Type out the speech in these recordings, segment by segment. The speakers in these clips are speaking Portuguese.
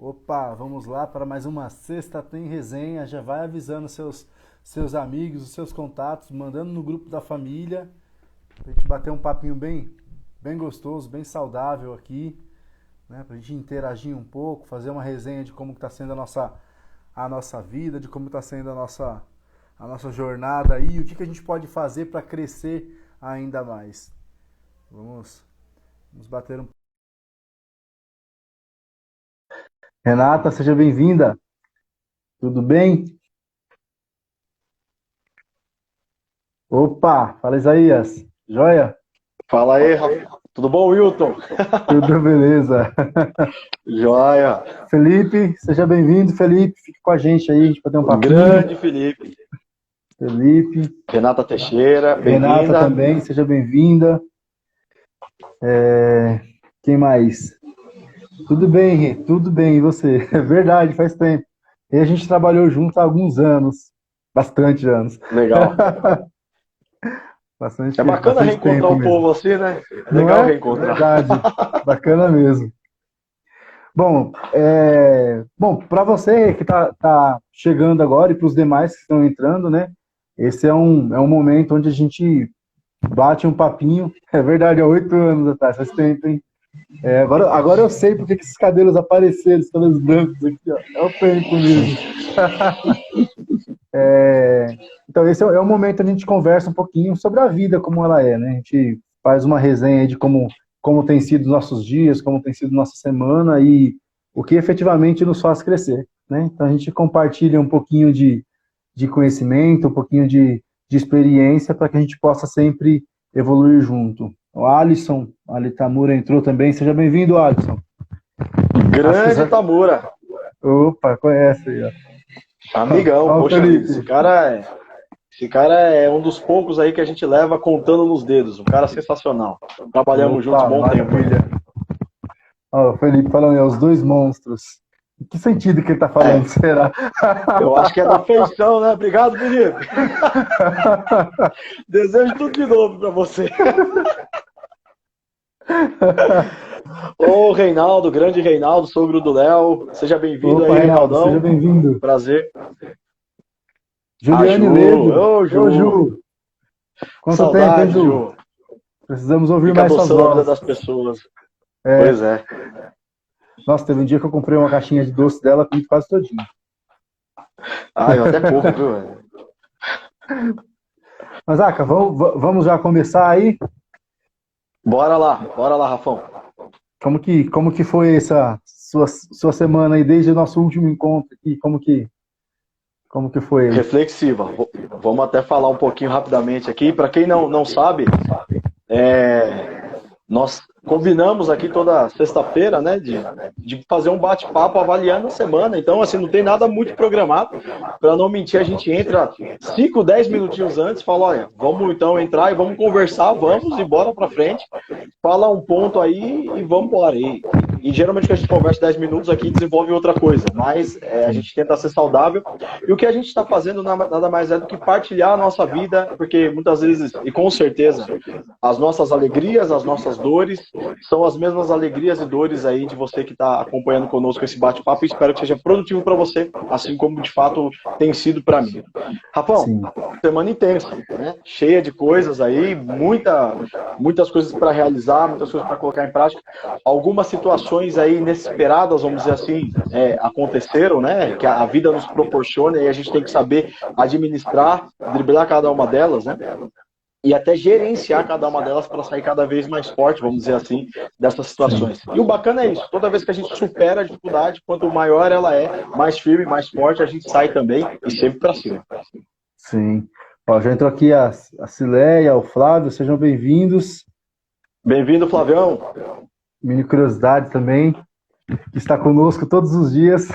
Opa, vamos lá para mais uma Sexta Tem Resenha. Já vai avisando seus amigos, os seus contatos, mandando no grupo da família, pra gente bater um papinho bem gostoso, bem saudável aqui, né? Pra gente interagir um pouco, fazer uma resenha de como está sendo a nossa vida, de como está sendo a nossa jornada aí, e o que que a gente pode fazer para crescer ainda mais. Vamos, vamos bater um. Renata, seja bem-vinda. Tudo bem? Opa, fala Isaías. Joia? Fala aí, Rafa. Tudo bom, Wilton? Tudo beleza. Joia. Felipe, seja bem-vindo, Felipe. Fique com a gente aí, a gente pode ter um papinho. Grande Felipe. Felipe, Renata Teixeira, Renata bem-vinda. também, seja bem-vinda. Quem mais? Tudo bem, Rê? Tudo bem, e você? É verdade, faz tempo. E a gente trabalhou junto há alguns anos, bastante anos. Legal. Bastante, É bacana bastante reencontrar tempo o mesmo. povo assim, né? É Não legal é? É reencontrar. verdade. Bacana mesmo. Bom, para você que tá chegando agora e para os demais que estão entrando, né? Esse é um momento onde a gente bate um papinho. É verdade, há 8 anos atrás, faz tempo, hein? Agora eu sei porque que esses cabelos apareceram, esses cabelos brancos aqui, ó. É o tempo mesmo. Então, esse é o momento onde a gente conversa um pouquinho sobre a vida, como ela é, né? A gente faz uma resenha aí de como tem sido os nossos dias, como tem sido nossa semana e o que efetivamente nos faz crescer, né? Então, a gente compartilha um pouquinho de conhecimento, um pouquinho de experiência para que a gente possa sempre evoluir junto. O Alisson, Alitamura entrou também. Seja bem-vindo, Alisson. Acho que Grande você... Tamura. Opa, conhece aí, ó. Amigão, Ó, o poxa vida. Esse Felipe. cara é, esse cara é um dos poucos aí que a gente leva contando nos dedos. Um cara sensacional. Trabalhamos juntos um Opa, bom tempo aí. maravilha. Ó, o Felipe falando, os dois monstros. Em que sentido que ele tá falando, É, será? eu acho que é da feição, né? Obrigado, Felipe. Desejo tudo de novo pra você. Ô, Reinaldo, grande Reinaldo, sogro do Léo. Seja bem-vindo Opa, aí, Reinaldo, seja Reinaldão. bem-vindo. Prazer. A Juliane Ju, Ledo. ô Ô, Ju, Ju. Quanto tempo, hein, saudade, Ju? Ju. Precisamos ouvir Fica mais suas adoçando a vida vozes. das pessoas. Pois É, é. nossa, teve um dia que eu comprei uma caixinha de doce dela, comi quase todinho. Ah, eu até pouco, viu, velho? Mas, Aca, vamos já começar aí? Bora lá, Rafão. Como que foi essa sua semana aí, desde o nosso último encontro aqui? Como que foi aí? Reflexiva. Vamos até falar um pouquinho rapidamente aqui. Para quem não sabe, é, nós combinamos aqui toda sexta-feira, né, de fazer um bate-papo avaliando a semana. Então, assim, não tem nada muito programado. Para não mentir, a gente entra 5, 10 minutinhos antes, fala, olha, vamos então entrar e vamos conversar, vamos e bora para frente. Fala um ponto aí e vamos embora. E geralmente que a gente conversa 10 minutos aqui desenvolve outra coisa, mas a Sim, gente tenta ser saudável. E o que a gente está fazendo nada mais é do que partilhar a nossa vida, porque muitas vezes, e com certeza, as nossas alegrias, as nossas dores, são as mesmas alegrias e dores aí de você que está acompanhando conosco esse bate-papo. Espero que seja produtivo para você, assim como de fato tem sido para mim. Rafão, sim, semana intensa, né? Cheia de coisas aí, muitas coisas para realizar, muitas coisas para colocar em prática. Algumas situações aí inesperadas, vamos dizer assim, aconteceram, né? Que a vida nos proporciona e a gente tem que saber administrar, driblar cada uma delas, né? E até gerenciar cada uma delas para sair cada vez mais forte, vamos dizer assim, dessas sim, situações. E o bacana é isso, toda vez que a gente supera a dificuldade, quanto maior ela é, mais firme, mais forte, a gente sai também e sempre para cima. sim. Ó, já entrou aqui a Cileia, o Flávio, sejam bem-vindos. Bem-vindo, Flavião. Mini Curiosidade também, que está conosco todos os dias.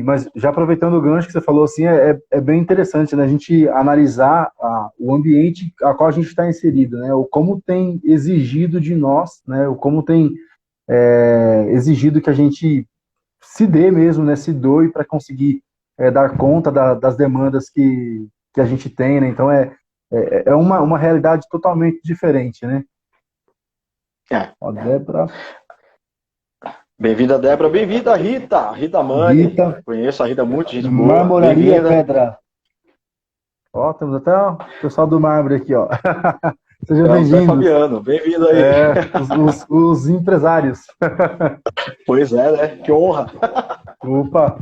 Mas já aproveitando o gancho que você falou, assim, é bem interessante, né? A gente analisar o ambiente a qual a gente está inserido, né? O como tem exigido de nós, né? O como tem exigido que a gente se dê mesmo, né? Se doe para conseguir dar conta das demandas que a gente tem, né? Então é uma realidade totalmente diferente, né? É. Ó, Débora. Bem-vinda, Débora. Bem-vinda, Rita. Rita Mani. Rita. Conheço a Rita, muito gente boa. Marmoraria Bem-vinda. Pedra. Ó, temos até o pessoal do Mármore aqui, ó. Sejam É o Zé bem-vindos. Fabiano. Bem-vindo aí. Os empresários. Pois é, né? Que honra. Opa.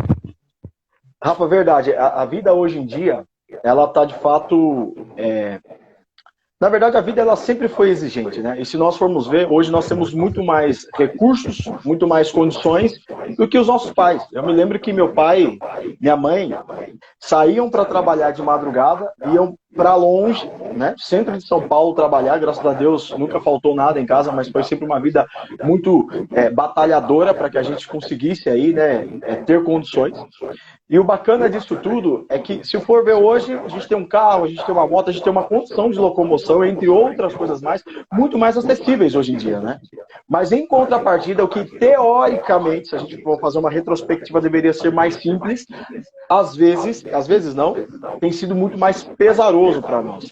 Rafa, verdade. A vida hoje em dia, ela tá de fato... Na verdade, a vida ela sempre foi exigente, né? E se nós formos ver, hoje nós temos muito mais recursos, muito mais condições do que os nossos pais. Eu me lembro que meu pai, minha mãe, saíam para trabalhar de madrugada, iam para longe, né? Centro de São Paulo trabalhar, graças a Deus nunca faltou nada em casa, mas foi sempre uma vida muito batalhadora para que a gente conseguisse aí, né, ter condições. E o bacana disso tudo é que, se for ver hoje, a gente tem um carro, a gente tem uma moto, a gente tem uma condição de locomoção, entre outras coisas mais, muito mais acessíveis hoje em dia, né? Mas em contrapartida, o que teoricamente, se a gente for fazer uma retrospectiva, deveria ser mais simples, às vezes não, tem sido muito mais pesaroso para nós.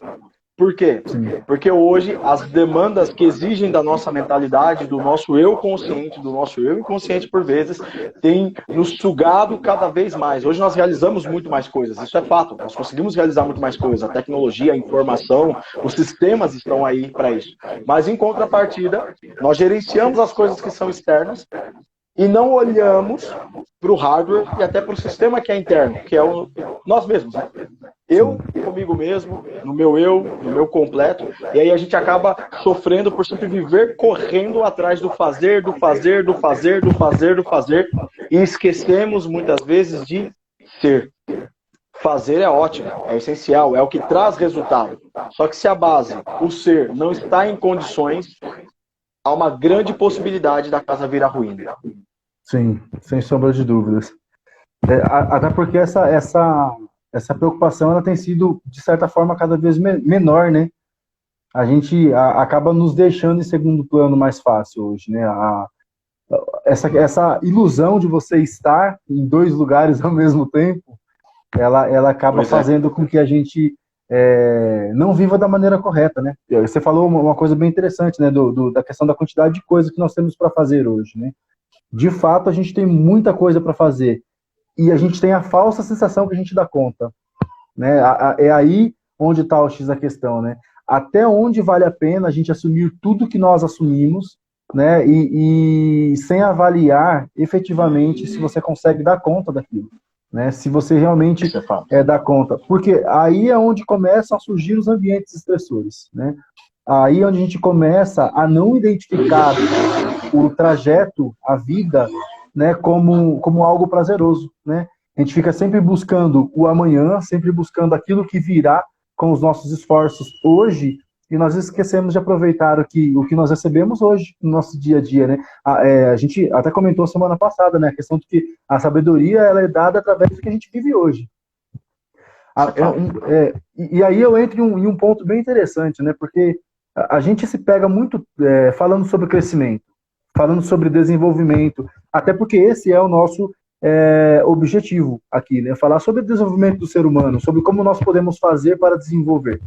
Por quê? Porque hoje as demandas que exigem da nossa mentalidade, do nosso eu consciente, do nosso eu inconsciente por vezes, têm nos sugado cada vez mais. Hoje nós realizamos muito mais coisas, isso é fato. Nós conseguimos realizar muito mais coisas. A tecnologia, a informação, os sistemas estão aí para isso. Mas em contrapartida, nós gerenciamos as coisas que são externas e não olhamos para o hardware e até para o sistema que é interno, que é nós mesmos, né? Eu comigo mesmo, no meu completo, e aí a gente acaba sofrendo por sempre viver correndo atrás do fazer, e esquecemos muitas vezes de ser. Fazer é ótimo, é essencial, é o que traz resultado. Só que se a base, o ser, não está em condições, há uma grande possibilidade da casa virar ruína. Sim, sem sombra de dúvidas. Até porque essa preocupação ela tem sido, de certa forma, cada vez menor, né? A gente acaba nos deixando em segundo plano mais fácil hoje, né? Essa ilusão de você estar em dois lugares ao mesmo tempo, ela acaba fazendo com que a gente não viva da maneira correta, né? Você falou uma coisa bem interessante, né? Da questão da quantidade de coisas que nós temos para fazer hoje, né? De fato, a gente tem muita coisa para fazer e a gente tem a falsa sensação que a gente dá conta, né? É aí onde está o X da questão, né? Até onde vale a pena a gente assumir tudo que nós assumimos, né? E sem avaliar efetivamente se você consegue dar conta daquilo, né? Se você realmente dá conta, porque aí é onde começam a surgir os ambientes estressores, né? Aí é onde a gente começa a não identificar o trajeto, a vida, né, como algo prazeroso, né? A gente fica sempre buscando o amanhã, sempre buscando aquilo que virá com os nossos esforços hoje, e nós esquecemos de aproveitar o que nós recebemos hoje no nosso dia a dia, né? A gente até comentou semana passada, né, a questão de que a sabedoria ela é dada através do que a gente vive hoje. E aí eu entro em um ponto bem interessante, né? Porque a gente se pega muito falando sobre crescimento, falando sobre desenvolvimento, até porque esse é o nosso objetivo aqui, né? Falar sobre o desenvolvimento do ser humano, sobre como nós podemos fazer para desenvolver.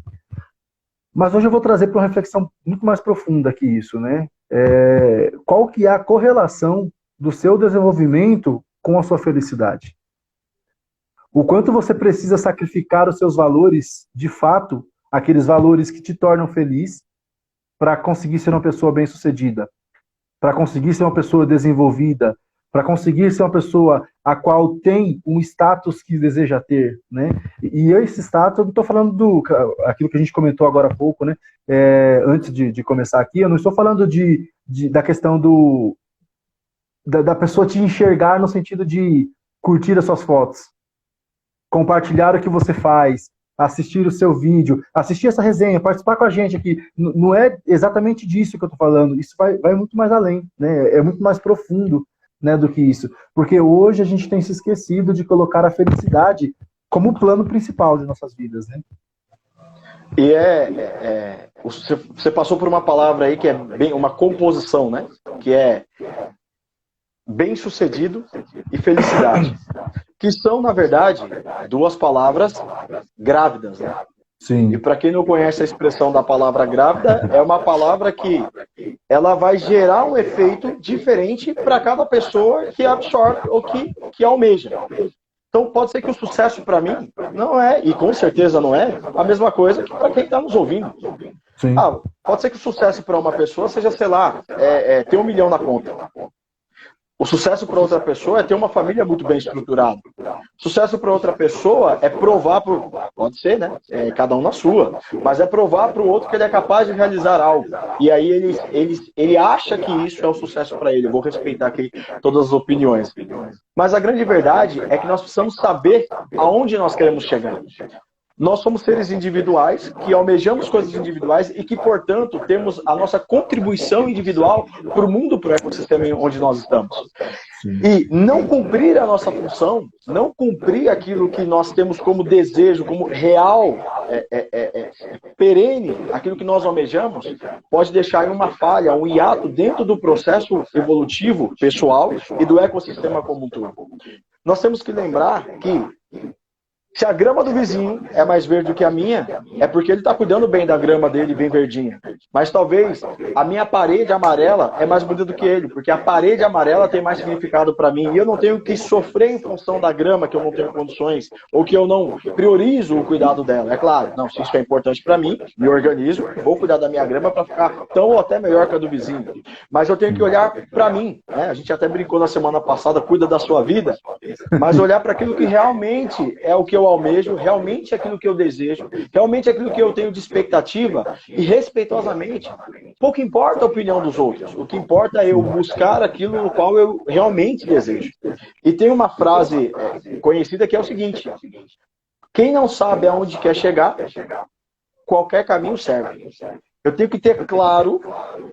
Mas hoje eu vou trazer para uma reflexão muito mais profunda que isso, né? Qual que é a correlação do seu desenvolvimento com a sua felicidade? O quanto você precisa sacrificar os seus valores, de fato, aqueles valores que te tornam feliz, para conseguir ser uma pessoa bem-sucedida, para conseguir ser uma pessoa desenvolvida, para conseguir ser uma pessoa a qual tem um status que deseja ter, né? E esse status, eu não estou falando aquilo que a gente comentou agora há pouco, né? Antes de começar aqui, eu não estou falando da questão da pessoa te enxergar no sentido de curtir as suas fotos, compartilhar o que você faz, assistir o seu vídeo, assistir essa resenha, participar com a gente aqui. Não é exatamente disso que eu estou falando. Isso vai muito mais além, né? É muito mais profundo, né, do que isso. Porque hoje a gente tem se esquecido de colocar a felicidade como o plano principal de nossas vidas, né? E você passou por uma palavra aí que é bem uma composição, né? Que é bem-sucedido e felicidade. Que são, na verdade, duas palavras grávidas, né? E para quem não conhece a expressão da palavra grávida, é uma palavra que ela vai gerar um efeito diferente para cada pessoa que absorve ou que almeja. Então pode ser que o sucesso para mim não é, e com certeza não é, a mesma coisa que para quem está nos ouvindo. Pode ser que o sucesso para uma pessoa seja, sei lá, ter 1 milhão na conta. O sucesso para outra pessoa é ter uma família muito bem estruturada. Sucesso para outra pessoa é provar pode ser, né? Cada um na sua. Mas é provar para o outro que ele é capaz de realizar algo. E aí ele acha que isso é o sucesso para ele. Eu vou respeitar aqui todas as opiniões. Mas a grande verdade é que nós precisamos saber aonde nós queremos chegar. Nós somos seres individuais, que almejamos coisas individuais e que, portanto, temos a nossa contribuição individual para o mundo, para o ecossistema onde nós estamos. E não cumprir a nossa função, não cumprir aquilo que nós temos como desejo, como real, perene, aquilo que nós almejamos, pode deixar em uma falha, um hiato dentro do processo evolutivo pessoal e do ecossistema como um todo. Nós temos que lembrar que se a grama do vizinho é mais verde do que a minha, é porque ele está cuidando bem da grama dele, bem verdinha. Mas talvez a minha parede amarela é mais bonita do que ele, porque a parede amarela tem mais significado para mim. E eu não tenho que sofrer em função da grama, que eu não tenho condições, ou que eu não priorizo o cuidado dela. É claro, não, se isso é importante para mim, me organizo, vou cuidar da minha grama para ficar tão ou até melhor que a do vizinho. Mas eu tenho que olhar para mim. Né? A gente até brincou na semana passada, cuida da sua vida, mas olhar para aquilo que realmente é o que eu almejo, realmente aquilo que eu desejo, realmente aquilo que eu tenho de expectativa e respeitosamente. Pouco importa a opinião dos outros, o que importa é eu buscar aquilo no qual eu realmente desejo. E tem uma frase conhecida que é o seguinte: quem não sabe aonde quer chegar, qualquer caminho serve. Eu tenho que ter claro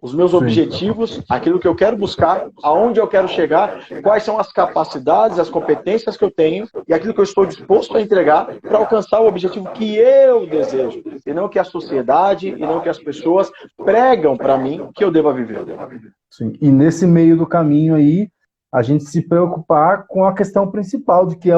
os meus objetivos, aquilo que eu quero buscar, aonde eu quero chegar, quais são as capacidades, as competências que eu tenho e aquilo que eu estou disposto a entregar para alcançar o objetivo que eu desejo, e não que a sociedade, e não que as pessoas pregam para mim que eu deva viver. Sim. E nesse meio do caminho aí, a gente se preocupar com a questão principal, de que é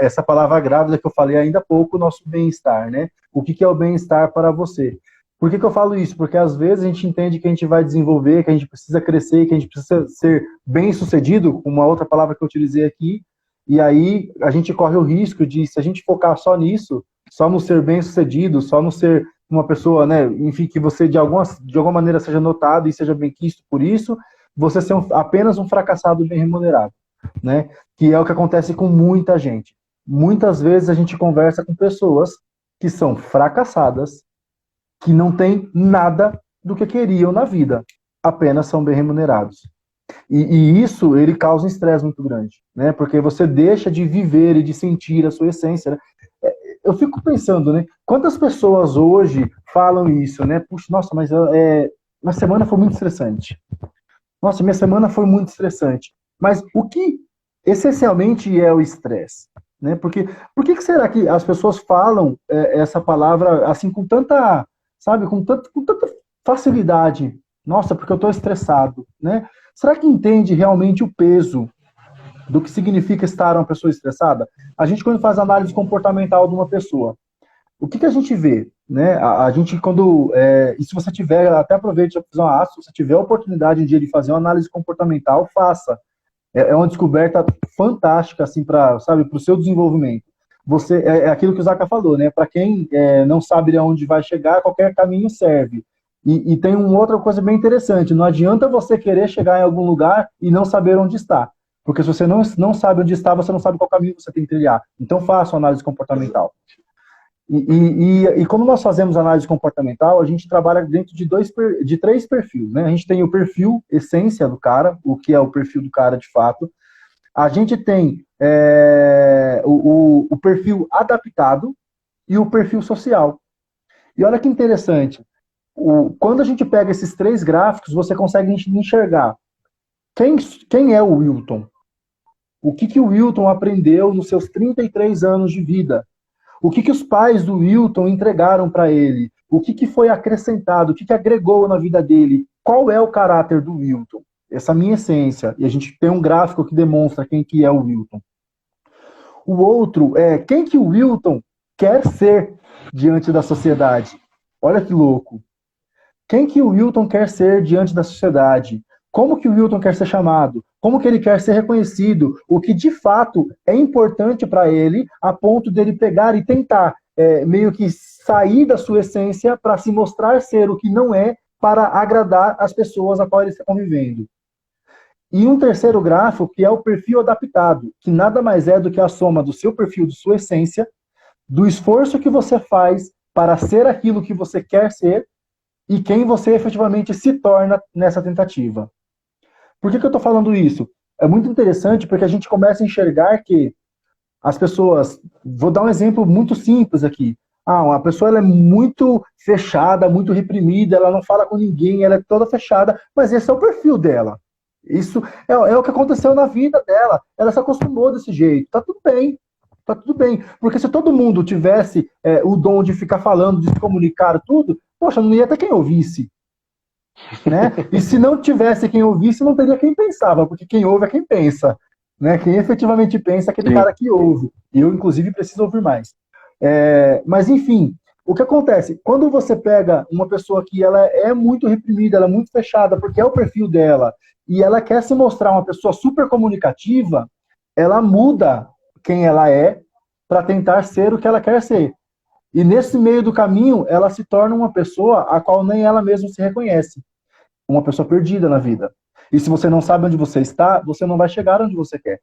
essa palavra grávida que eu falei ainda há pouco, o nosso bem-estar, né? O que é o bem-estar para você? Por que eu falo isso? Porque às vezes a gente entende que a gente vai desenvolver, que a gente precisa crescer, que a gente precisa ser bem-sucedido, uma outra palavra que eu utilizei aqui, e aí a gente corre o risco de, se a gente focar só nisso, só no ser bem-sucedido, só no ser uma pessoa, né, enfim, que você de alguma maneira seja notado e seja bem-quisto por isso, você ser apenas um fracassado bem remunerado, né? Que é o que acontece com muita gente. Muitas vezes a gente conversa com pessoas que são fracassadas, que não têm nada do que queriam na vida, apenas são bem remunerados. E isso, ele causa um estresse muito grande, né? Porque você deixa de viver e de sentir a sua essência, né? Eu fico pensando, né? Quantas pessoas hoje falam isso, né? Puxa, nossa, mas minha semana foi muito estressante. Nossa, minha semana foi muito estressante. Mas o que essencialmente é o estresse? Né? Porque por que será que as pessoas falam essa palavra assim com tanta, sabe, com tanta facilidade? Nossa, porque eu estou estressado, né? Será que entende realmente o peso do que significa estar uma pessoa estressada? A gente, quando faz análise comportamental de uma pessoa, o que a gente vê? Né? A gente, quando... e se você tiver, até aproveite para fazer uma se você tiver a oportunidade de fazer uma análise comportamental, faça. É uma descoberta fantástica, assim, para o seu desenvolvimento. É aquilo que o Zaca falou, né? Para quem não sabe de onde vai chegar, qualquer caminho serve. E tem uma outra coisa bem interessante: não adianta você querer chegar em algum lugar e não saber onde está. Porque se você não sabe onde está, você não sabe qual caminho você tem que trilhar. Então faça uma análise comportamental. E como nós fazemos análise comportamental, a gente trabalha dentro de 3 perfis, né? A gente tem o perfil essência do cara, o que é o perfil do cara de fato. A gente tem o perfil adaptado e o perfil social. E olha que interessante, quando a gente pega esses 3 gráficos, você consegue enxergar quem é o Wilton. O que o Wilton aprendeu nos seus 33 anos de vida. O que os pais do Wilton entregaram para ele? O que foi acrescentado? O que agregou na vida dele? Qual é o caráter do Wilton? Essa é a minha essência. E a gente tem um gráfico que demonstra quem que é o Wilton. O outro é quem que o Wilton quer ser. diante da sociedade? Olha que louco. Quem que o Wilton quer ser diante da sociedade? Como que o Wilton quer ser chamado? Como que ele quer ser reconhecido? O que de fato é importante para ele, a ponto dele pegar e tentar meio que sair da sua essência para se mostrar ser o que não é, para agradar as pessoas a qual ele está convivendo. E um terceiro grafo, que é o perfil adaptado, que nada mais é do que a soma do seu perfil, de sua essência, do esforço que você faz para ser aquilo que você quer ser e quem você efetivamente se torna nessa tentativa. Por que eu estou falando isso? É muito interessante porque a gente começa a enxergar que as pessoas... Vou dar um exemplo muito simples aqui. Uma pessoa ela é muito fechada, muito reprimida, ela não fala com ninguém, ela é toda fechada, mas esse é o perfil dela. Isso é o que aconteceu na vida dela. Ela se acostumou desse jeito. Tá tudo bem. Tá tudo bem. Porque se todo mundo tivesse o dom de ficar falando, de se comunicar tudo, poxa, não ia ter quem ouvisse. Né? E se não tivesse quem ouvisse, não teria quem pensava, porque quem ouve é quem pensa. Né? Quem efetivamente pensa é aquele cara que ouve. E eu, inclusive, preciso ouvir mais. Mas, enfim, o que acontece? Quando você pega uma pessoa que ela é muito reprimida, ela é muito fechada, porque é o perfil dela, e ela quer se mostrar uma pessoa super comunicativa, ela muda quem ela é para tentar ser o que ela quer ser. E nesse meio do caminho, ela se torna uma pessoa a qual nem ela mesma se reconhece. Uma pessoa perdida na vida. E se você não sabe onde você está, você não vai chegar onde você quer.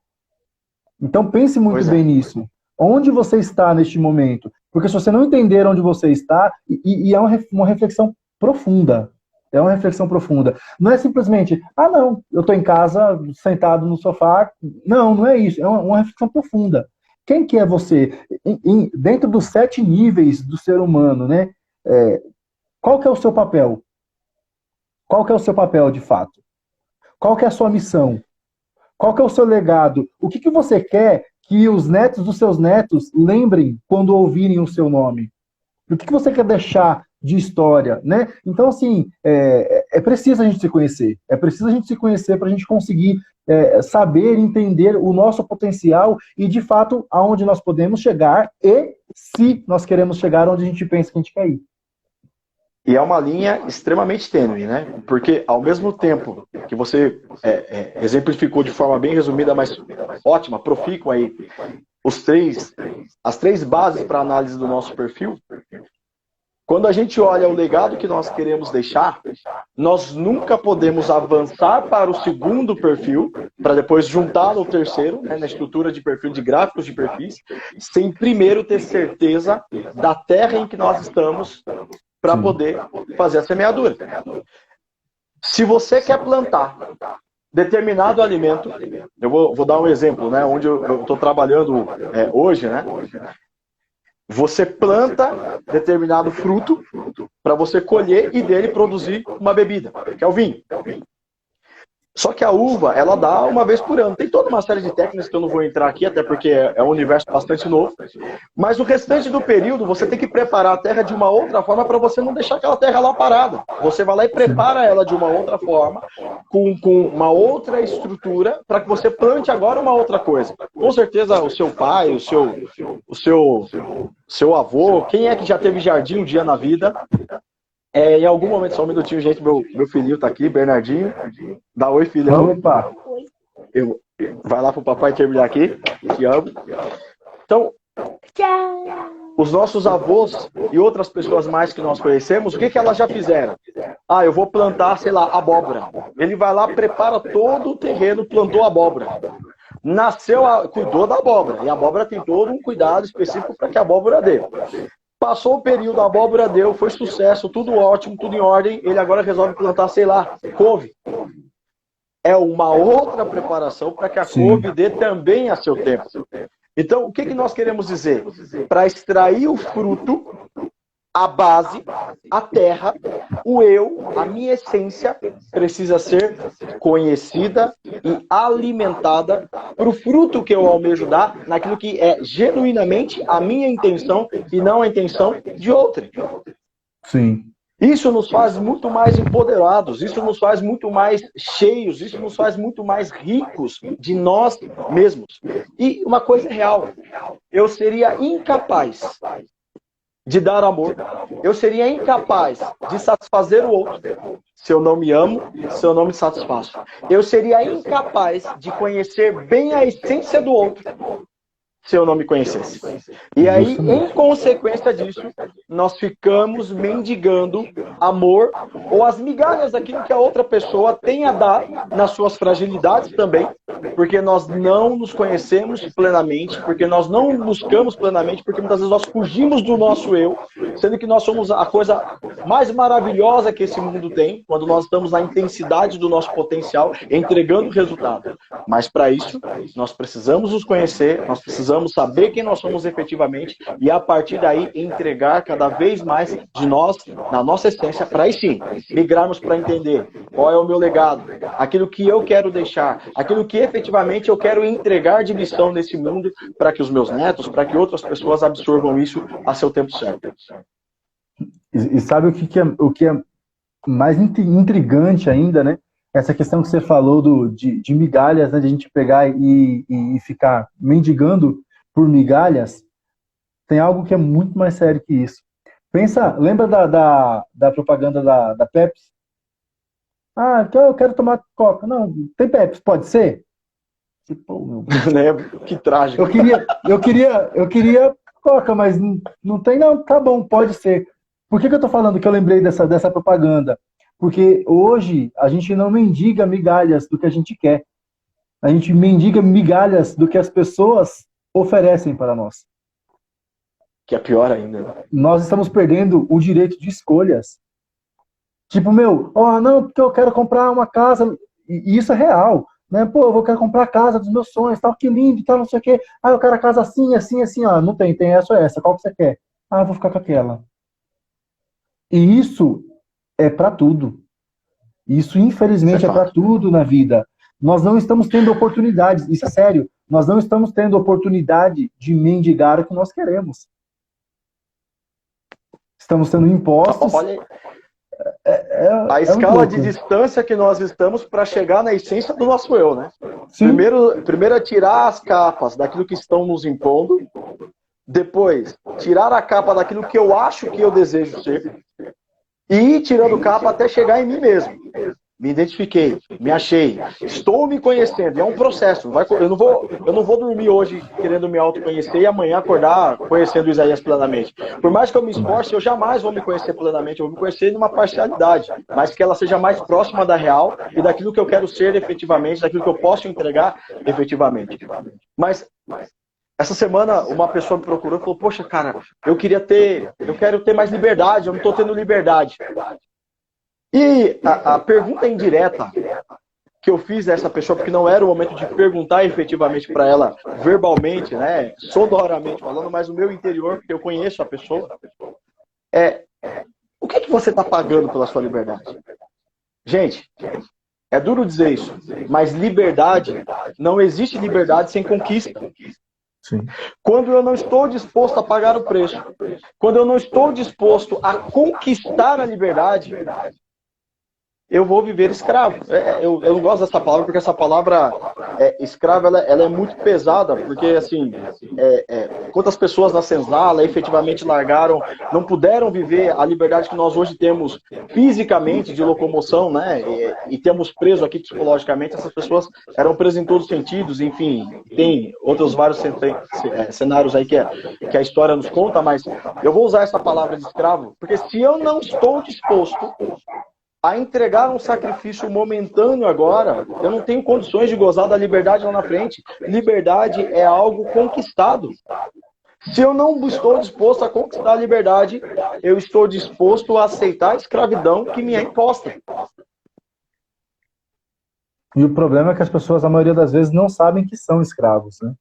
Então pense muito bem nisso. Onde você está neste momento? Porque se você não entender onde você está, e é uma reflexão profunda. É uma reflexão profunda. Não é simplesmente, não, eu estou em casa, sentado no sofá. Não é isso. É uma reflexão profunda. Quem que é você? Dentro dos 7 níveis do ser humano, né? Qual que é o seu papel? Qual que é o seu papel, de fato? Qual que é a sua missão? Qual que é o seu legado? O que você quer que os netos dos seus netos lembrem quando ouvirem o seu nome? O que você quer deixar de história, né? Então, assim, é preciso a gente se conhecer. É preciso a gente se conhecer para a gente conseguir saber, entender o nosso potencial e, de fato, aonde nós podemos chegar e se nós queremos chegar onde a gente pensa que a gente quer ir. E é uma linha extremamente tênue, né? Porque ao mesmo tempo que você exemplificou de forma bem resumida, mas ótima, profícua aí, as 3 bases para análise do nosso perfil, quando a gente olha o legado que nós queremos deixar, nós nunca podemos avançar para o segundo perfil, para depois juntar no terceiro, né, na estrutura de perfil, de gráficos de perfis, sem primeiro ter certeza da terra em que nós estamos, para poder fazer a semeadura. Se você quer plantar determinado alimento, eu vou dar um exemplo, né, onde eu estou trabalhando hoje, né? Você planta determinado fruto para você colher e dele produzir uma bebida, que é o vinho. Só que a uva, ela dá uma vez por ano. Tem toda uma série de técnicas que eu não vou entrar aqui, até porque é um universo bastante novo. Mas o restante do período, você tem que preparar a terra de uma outra forma para você não deixar aquela terra lá parada. Você vai lá e prepara ela de uma outra forma, com uma outra estrutura, para que você plante agora uma outra coisa. Com certeza o seu pai, o seu avô, quem é que já teve jardim um dia na vida... em algum momento, só um minutinho, gente, meu filhinho tá aqui, Bernardinho. Dá oi, filhão. Opa! Vai lá pro papai terminar aqui. Te amo. Então, os nossos avós e outras pessoas mais que nós conhecemos, o que elas já fizeram? Eu vou plantar, sei lá, abóbora. Ele vai lá, prepara todo o terreno, plantou abóbora. Cuidou da abóbora. E a abóbora tem todo um cuidado específico para que a abóbora dê. Passou o período, a abóbora deu, foi sucesso, tudo ótimo, tudo em ordem. Ele agora resolve plantar, sei lá, couve. É uma outra preparação para que a couve dê também a seu tempo. Então, o que nós queremos dizer? Para extrair o fruto, a base, a terra, o eu, a minha essência, precisa ser conhecida e alimentada para o fruto que eu almejo dar, naquilo que é genuinamente a minha intenção e não a intenção de outrem. Sim. Isso nos faz muito mais empoderados, isso nos faz muito mais cheios, isso nos faz muito mais ricos de nós mesmos. E uma coisa é real, eu seria incapaz de dar amor. Eu seria incapaz de satisfazer o outro se eu não me amo, se eu não me satisfaço. Eu seria incapaz de conhecer bem a essência do outro se eu não me conhecesse. E aí, em consequência disso, nós ficamos mendigando amor ou as migalhas daquilo que a outra pessoa tem a dar nas suas fragilidades também, porque nós não nos conhecemos plenamente, porque nós não buscamos plenamente, porque muitas vezes nós fugimos do nosso eu, sendo que nós somos a coisa mais maravilhosa que esse mundo tem, quando nós estamos na intensidade do nosso potencial, entregando o resultado. Mas para isso, nós precisamos nos conhecer, nós precisamos saber quem nós somos efetivamente e a partir daí entregar cada vez mais de nós, na nossa essência, para aí sim, migrarmos para entender qual é o meu legado, aquilo que eu quero deixar, aquilo que efetivamente eu quero entregar de missão nesse mundo para que os meus netos, para que outras pessoas absorvam isso a seu tempo certo. E sabe o que é mais intrigante ainda, né? Essa questão que você falou de migalhas, né? De a gente pegar e ficar mendigando por migalhas, tem algo que é muito mais sério que isso. Pensa, lembra da propaganda da Pepsi? Ah, eu quero tomar Coca. Não, tem Pepsi, pode ser? Que trágico. Eu queria Coca, mas não tem não. Tá bom, pode ser. Por que eu tô falando que eu lembrei dessa propaganda? Porque hoje a gente não mendiga migalhas do que a gente quer. A gente mendiga migalhas do que as pessoas oferecem para nós. Que é pior ainda. Nós estamos perdendo o direito de escolhas. Tipo, não, porque eu quero comprar uma casa, e isso é real, né? Pô, eu quero comprar a casa dos meus sonhos, tal, que lindo, tal, não sei o quê. Ah, eu quero a casa assim, assim, assim, ó. Não tem essa ou essa, qual que você quer? Ah, eu vou ficar com aquela. E isso é para tudo. Isso, infelizmente, é para tudo na vida. Nós não estamos tendo oportunidades, isso é sério, nós não estamos tendo oportunidade de mendigar o que nós queremos. Estamos sendo impostos. Olha, a escala de distância que nós estamos para chegar na essência do nosso eu, né? Primeiro é tirar as capas daquilo que estão nos impondo, depois tirar a capa daquilo que eu acho que eu desejo ser, e ir tirando capa até chegar em mim mesmo. Me identifiquei, me achei, estou me conhecendo. É um processo. Eu não vou dormir hoje querendo me autoconhecer e amanhã acordar conhecendo Isaías plenamente. Por mais que eu me esforce, eu jamais vou me conhecer plenamente. Eu vou me conhecer numa parcialidade, mas que ela seja mais próxima da real e daquilo que eu quero ser efetivamente, daquilo que eu posso entregar efetivamente. Mas essa semana uma pessoa me procurou e falou: poxa, cara, eu quero ter mais liberdade, eu não estou tendo liberdade. E a pergunta indireta que eu fiz a essa pessoa, porque não era o momento de perguntar efetivamente para ela verbalmente, né, sonoramente falando, mas no meu interior, porque eu conheço a pessoa, o que você está pagando pela sua liberdade? Gente, é duro dizer isso, mas liberdade, não existe liberdade sem conquista. Sim. Quando eu não estou disposto a pagar o preço, quando eu não estou disposto a conquistar a liberdade, eu vou viver escravo. Eu não gosto dessa palavra, porque essa palavra escravo, ela é muito pesada, porque assim, quantas pessoas na senzala efetivamente largaram, não puderam viver a liberdade que nós hoje temos fisicamente de locomoção, né? E temos preso aqui psicologicamente. Essas pessoas eram presas em todos os sentidos, enfim, tem outros vários cenários aí que a história nos conta, mas eu vou usar essa palavra de escravo, porque se eu não estou disposto a entregar um sacrifício momentâneo agora, eu não tenho condições de gozar da liberdade lá na frente. Liberdade é algo conquistado. Se eu não estou disposto a conquistar a liberdade, eu estou disposto a aceitar a escravidão que me é imposta. E o problema é que as pessoas, a maioria das vezes, não sabem que são escravos, né?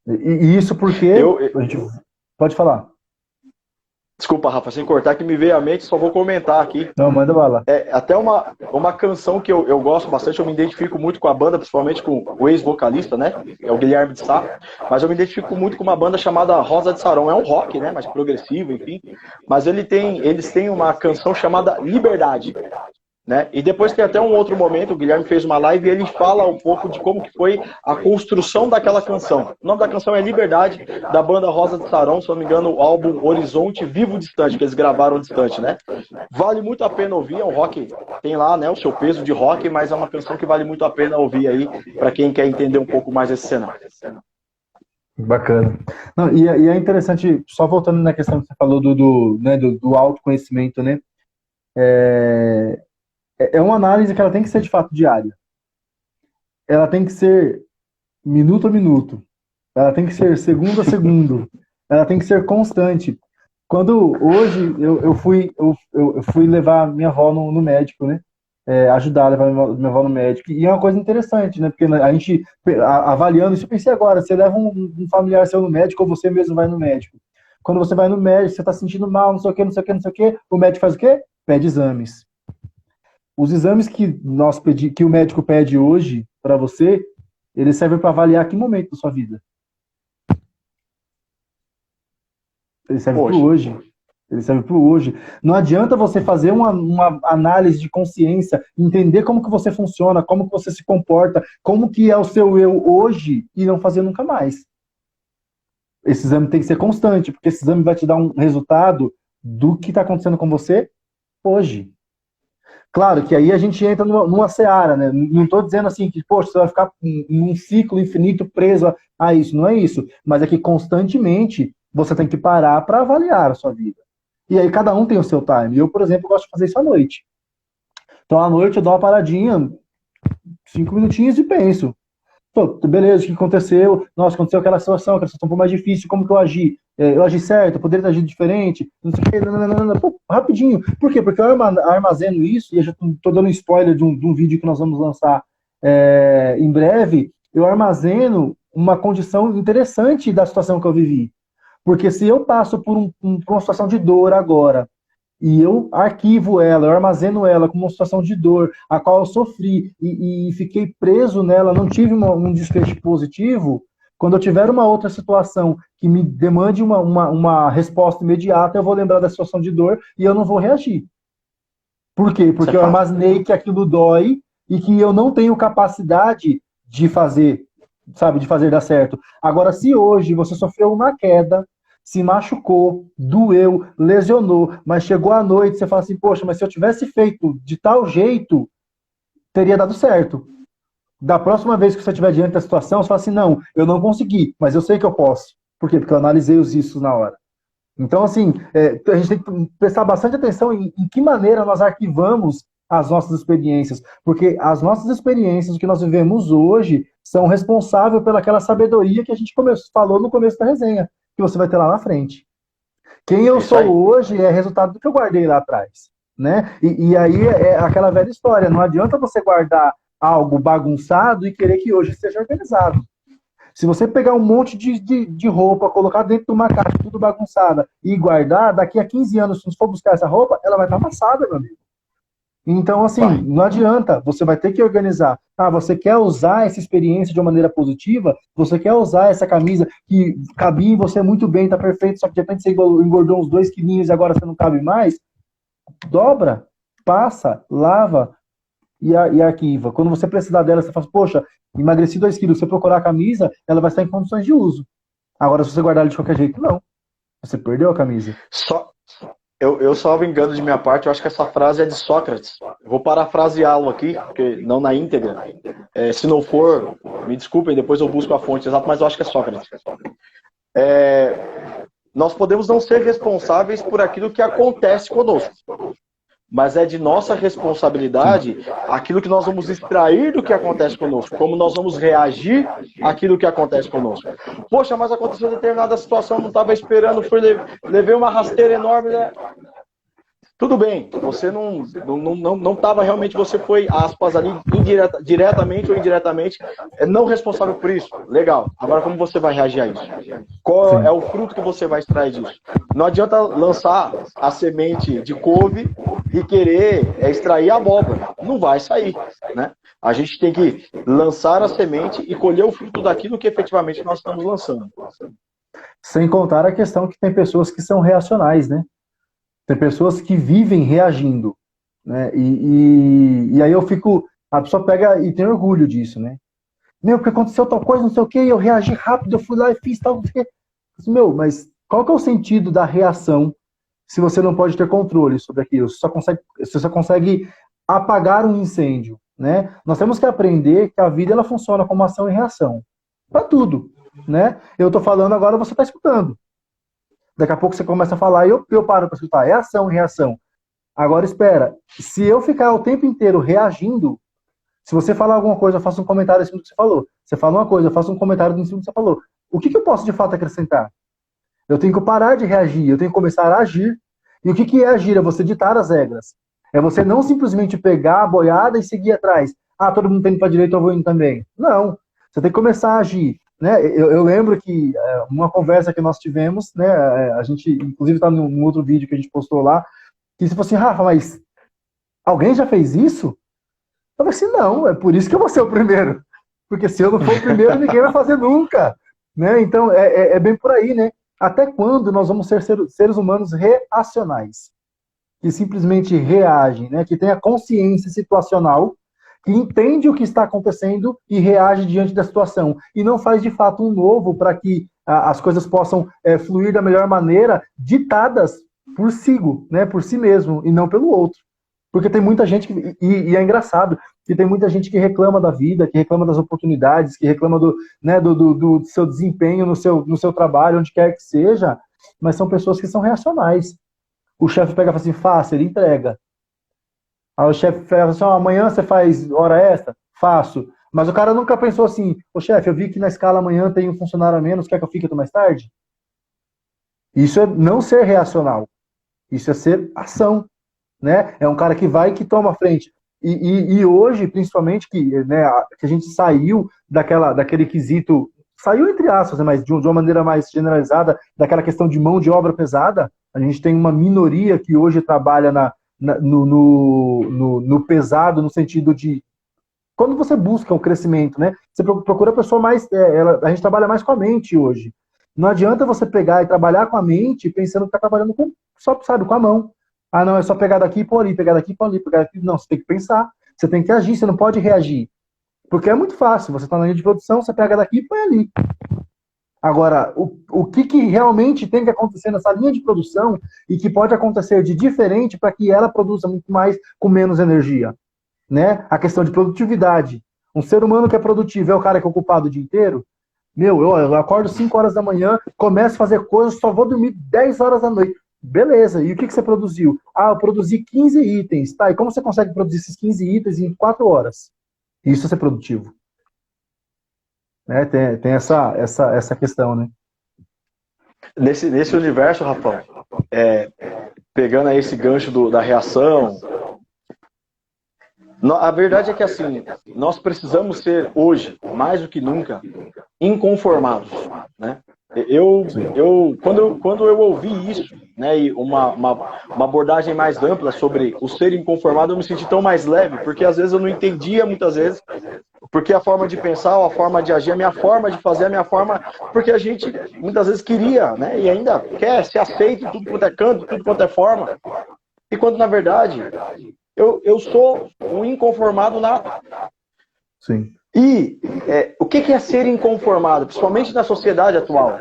E isso porque... A gente... Pode falar. Desculpa, Rafa, sem cortar que me veio à mente, só vou comentar aqui. Não, manda bala. Até uma canção que eu gosto bastante, eu me identifico muito com a banda, principalmente com o ex-vocalista, né? É o Guilherme de Sá. Mas eu me identifico muito com uma banda chamada Rosa de Saron. É um rock, né? Mais progressivo, enfim. Mas eles têm uma canção chamada Liberdade. né? E depois tem até um outro momento, o Guilherme fez uma live e ele fala um pouco de como que foi a construção daquela canção. O nome da canção é Liberdade, da banda Rosa de Saron, se eu não me engano, o álbum Horizonte Vivo Distante, que eles gravaram distante, né? Vale muito a pena ouvir, é um rock, tem lá, né, o seu peso de rock, mas é uma canção que vale muito a pena ouvir aí, para quem quer entender um pouco mais esse cenário. Bacana. Não, e é interessante, só voltando na questão que você falou né, do autoconhecimento, né? É uma análise que ela tem que ser de fato diária. Ela tem que ser minuto a minuto. Ela tem que ser segundo a segundo. Ela tem que ser constante. Quando hoje eu fui levar minha avó no médico, né? Ajudar a levar minha avó no médico. E é uma coisa interessante, né? Porque a gente, avaliando isso, eu pensei agora, você leva um familiar seu no médico ou você mesmo vai no médico. Quando você vai no médico, você está sentindo mal, não sei o que, não sei o que, não sei o que, o médico faz o quê? Pede exames. Os exames que o médico pede hoje para você, eles servem para avaliar que momento da sua vida. Ele serve para o hoje. Ele serve para o hoje. Não adianta você fazer uma análise de consciência, entender como que você funciona, como que você se comporta, como que é o seu eu hoje e não fazer nunca mais. Esse exame tem que ser constante, porque esse exame vai te dar um resultado do que está acontecendo com você hoje. Claro que aí a gente entra numa seara, né? Não estou dizendo assim que, poxa, você vai ficar num ciclo infinito preso a isso. Não é isso. Mas é que constantemente você tem que parar para avaliar a sua vida. E aí cada um tem o seu time. Eu, por exemplo, gosto de fazer isso à noite. Então à noite eu dou uma paradinha, 5 minutinhos e penso. Pô, beleza, o que aconteceu? Nossa, aconteceu aquela situação um pouco mais difícil, como que eu agi? Eu agi certo, eu poderia ter agido diferente, não sei o que, pô, rapidinho. Por quê? Porque eu armazeno isso, e eu já estou dando spoiler de um vídeo que nós vamos lançar em breve, eu armazeno uma condição interessante da situação que eu vivi. Porque se eu passo por uma situação de dor agora, e eu arquivo ela, eu armazeno ela como uma situação de dor, a qual eu sofri e fiquei preso nela, não tive um desfecho positivo, quando eu tiver uma outra situação que me demande uma resposta imediata, eu vou lembrar da situação de dor e eu não vou reagir. Por quê? Porque eu armazenei que aquilo dói e que eu não tenho capacidade de fazer, sabe, de fazer dar certo. Agora, se hoje você sofreu uma queda, se machucou, doeu, lesionou, mas chegou à noite, você fala assim, poxa, mas se eu tivesse feito de tal jeito, teria dado certo. Da próxima vez que você estiver diante da situação, você fala assim, não, eu não consegui, mas eu sei que eu posso. Por quê? Porque eu analisei os riscos na hora. Então, assim, a gente tem que prestar bastante atenção em que maneira nós arquivamos as nossas experiências, porque as nossas experiências, o que nós vivemos hoje, são responsáveis pelaquela sabedoria que a gente falou no começo da resenha, que você vai ter lá na frente. Quem eu sou hoje é resultado do que eu guardei lá atrás, né? E aí é aquela velha história, não adianta você guardar algo bagunçado e querer que hoje seja organizado. Se você pegar um monte de roupa, colocar dentro de uma caixa tudo bagunçada e guardar, daqui a 15 anos, se você for buscar essa roupa, ela vai estar amassada, meu amigo. Então, assim, não adianta, você vai ter que organizar. Ah, você quer usar essa experiência de uma maneira positiva? Você quer usar essa camisa que cabia em você muito bem, tá perfeito, só que de repente você engordou uns 2 quilinhos e agora você não cabe mais? Dobra, passa, lava e arquiva. Quando você precisar dela, você fala, poxa, emagreci 2 quilos, se você procurar a camisa, ela vai estar em condições de uso. Agora, se você guardar ela de qualquer jeito, não. Você perdeu a camisa. Eu salvo engano de minha parte, eu acho que essa frase é de Sócrates. Eu vou parafraseá-lo aqui, porque não na íntegra. Se não for, me desculpem, depois eu busco a fonte exata, mas eu acho que é Sócrates. Nós podemos não ser responsáveis por aquilo que acontece conosco, mas é de nossa responsabilidade aquilo que nós vamos extrair do que acontece conosco, como nós vamos reagir àquilo que acontece conosco. Poxa, mas aconteceu determinada situação, não estava esperando, levei uma rasteira enorme, né? Tudo bem, você não estava realmente, você foi, aspas, ali, diretamente ou indiretamente, não responsável por isso. Legal. Agora, como você vai reagir a isso? Qual é o fruto que você vai extrair disso? Não adianta lançar a semente de couve e querer extrair a abóbora. Não vai sair, né? A gente tem que lançar a semente e colher o fruto daquilo que efetivamente nós estamos lançando. Sem contar a questão que tem pessoas que são reacionais, né? Tem pessoas que vivem reagindo. né? E aí eu fico, a pessoa pega e tem orgulho disso, né? Meu, porque aconteceu tal coisa, não sei o quê, eu reagi rápido, eu fui lá e fiz tal, não sei o quê. Meu, mas qual que é o sentido da reação se você não pode ter controle sobre aquilo? Você só consegue apagar um incêndio, né? Nós temos que aprender que a vida ela funciona como ação e reação. Para tudo, né? Eu estou falando agora, você está escutando. Daqui a pouco você começa a falar e eu paro para escutar. É ação e reação. Agora espera. Se eu ficar o tempo inteiro reagindo, se você falar alguma coisa, eu faço um comentário em cima do que você falou. Você fala uma coisa, eu faço um comentário em cima do que você falou. O que eu posso de fato acrescentar? Eu tenho que parar de reagir, eu tenho que começar a agir. E o que é agir? É você ditar as regras. É você não simplesmente pegar a boiada e seguir atrás. Ah, todo mundo tá indo para a direita, eu vou indo também. Não. Você tem que começar a agir. Né? Eu lembro que uma conversa que nós tivemos, né, a gente, inclusive está num outro vídeo que a gente postou lá, que se fosse, Rafa, mas alguém já fez isso? Eu falei assim, não, é por isso que eu vou ser o primeiro. Porque se eu não for o primeiro, ninguém vai fazer nunca. Né? Então, é bem por aí, né? Até quando nós vamos ser seres humanos reacionais? Que simplesmente reagem, né? Que tem a consciência situacional, que entende o que está acontecendo e reage diante da situação. E não faz, de fato, um novo para que as coisas possam fluir da melhor maneira, ditadas por si, né? Por si mesmo, e não pelo outro. Porque tem muita gente, e é engraçado, que tem muita gente que reclama da vida, que reclama das oportunidades, que reclama do seu desempenho no seu trabalho, onde quer que seja, mas são pessoas que são reacionais. O chefe pega e fala assim, faça, ele entrega. Aí o chefe fala assim, amanhã você faz hora extra? Faço. Mas o cara nunca pensou assim, ô chefe, eu vi que na escala amanhã tem um funcionário a menos, quer que eu fique até mais tarde? Isso é não ser reacional. Isso é ser ação. Né? É um cara que vai e que toma a frente. E hoje, principalmente, né, que a gente saiu daquele quesito, saiu entre aspas, né, mas de uma maneira mais generalizada, daquela questão de mão de obra pesada, a gente tem uma minoria que hoje trabalha no pesado, no sentido de quando você busca o crescimento, né? Você procura a pessoa mais. A gente trabalha mais com a mente hoje. Não adianta você pegar e trabalhar com a mente pensando que está trabalhando só, sabe, com a mão. Ah, não, é só pegar daqui e pôr ali, pegar daqui e pôr ali, pegar daqui. Não, você tem que pensar, você tem que agir, você não pode reagir. Porque é muito fácil, você está na linha de produção, você pega daqui e põe ali. Agora, o que realmente tem que acontecer nessa linha de produção e que pode acontecer de diferente para que ela produza muito mais com menos energia? Né? A questão de produtividade. Um ser humano que é produtivo é o cara que é ocupado o dia inteiro? Meu, eu acordo 5 horas da manhã, começo a fazer coisas, só vou dormir 10 horas da noite. Beleza, e o que você produziu? Ah, eu produzi 15 itens. Tá, e como você consegue produzir esses 15 itens em 4 horas? Isso é ser produtivo. Né? Tem essa questão, né? Nesse universo, Rafael, pegando aí esse gancho da reação, a verdade é que, assim, nós precisamos ser, hoje, mais do que nunca, inconformados, né? Quando eu ouvi isso, né, e uma abordagem mais ampla sobre o ser inconformado, eu me senti tão mais leve, porque às vezes eu não entendia, muitas vezes, porque a forma de pensar, a forma de agir, a minha forma de fazer, a minha forma, porque a gente muitas vezes queria, né, e ainda quer ser aceito em tudo quanto é canto, tudo quanto é forma, e quando na verdade eu sou um inconformado nato. Sim. E o que é ser inconformado, principalmente na sociedade atual?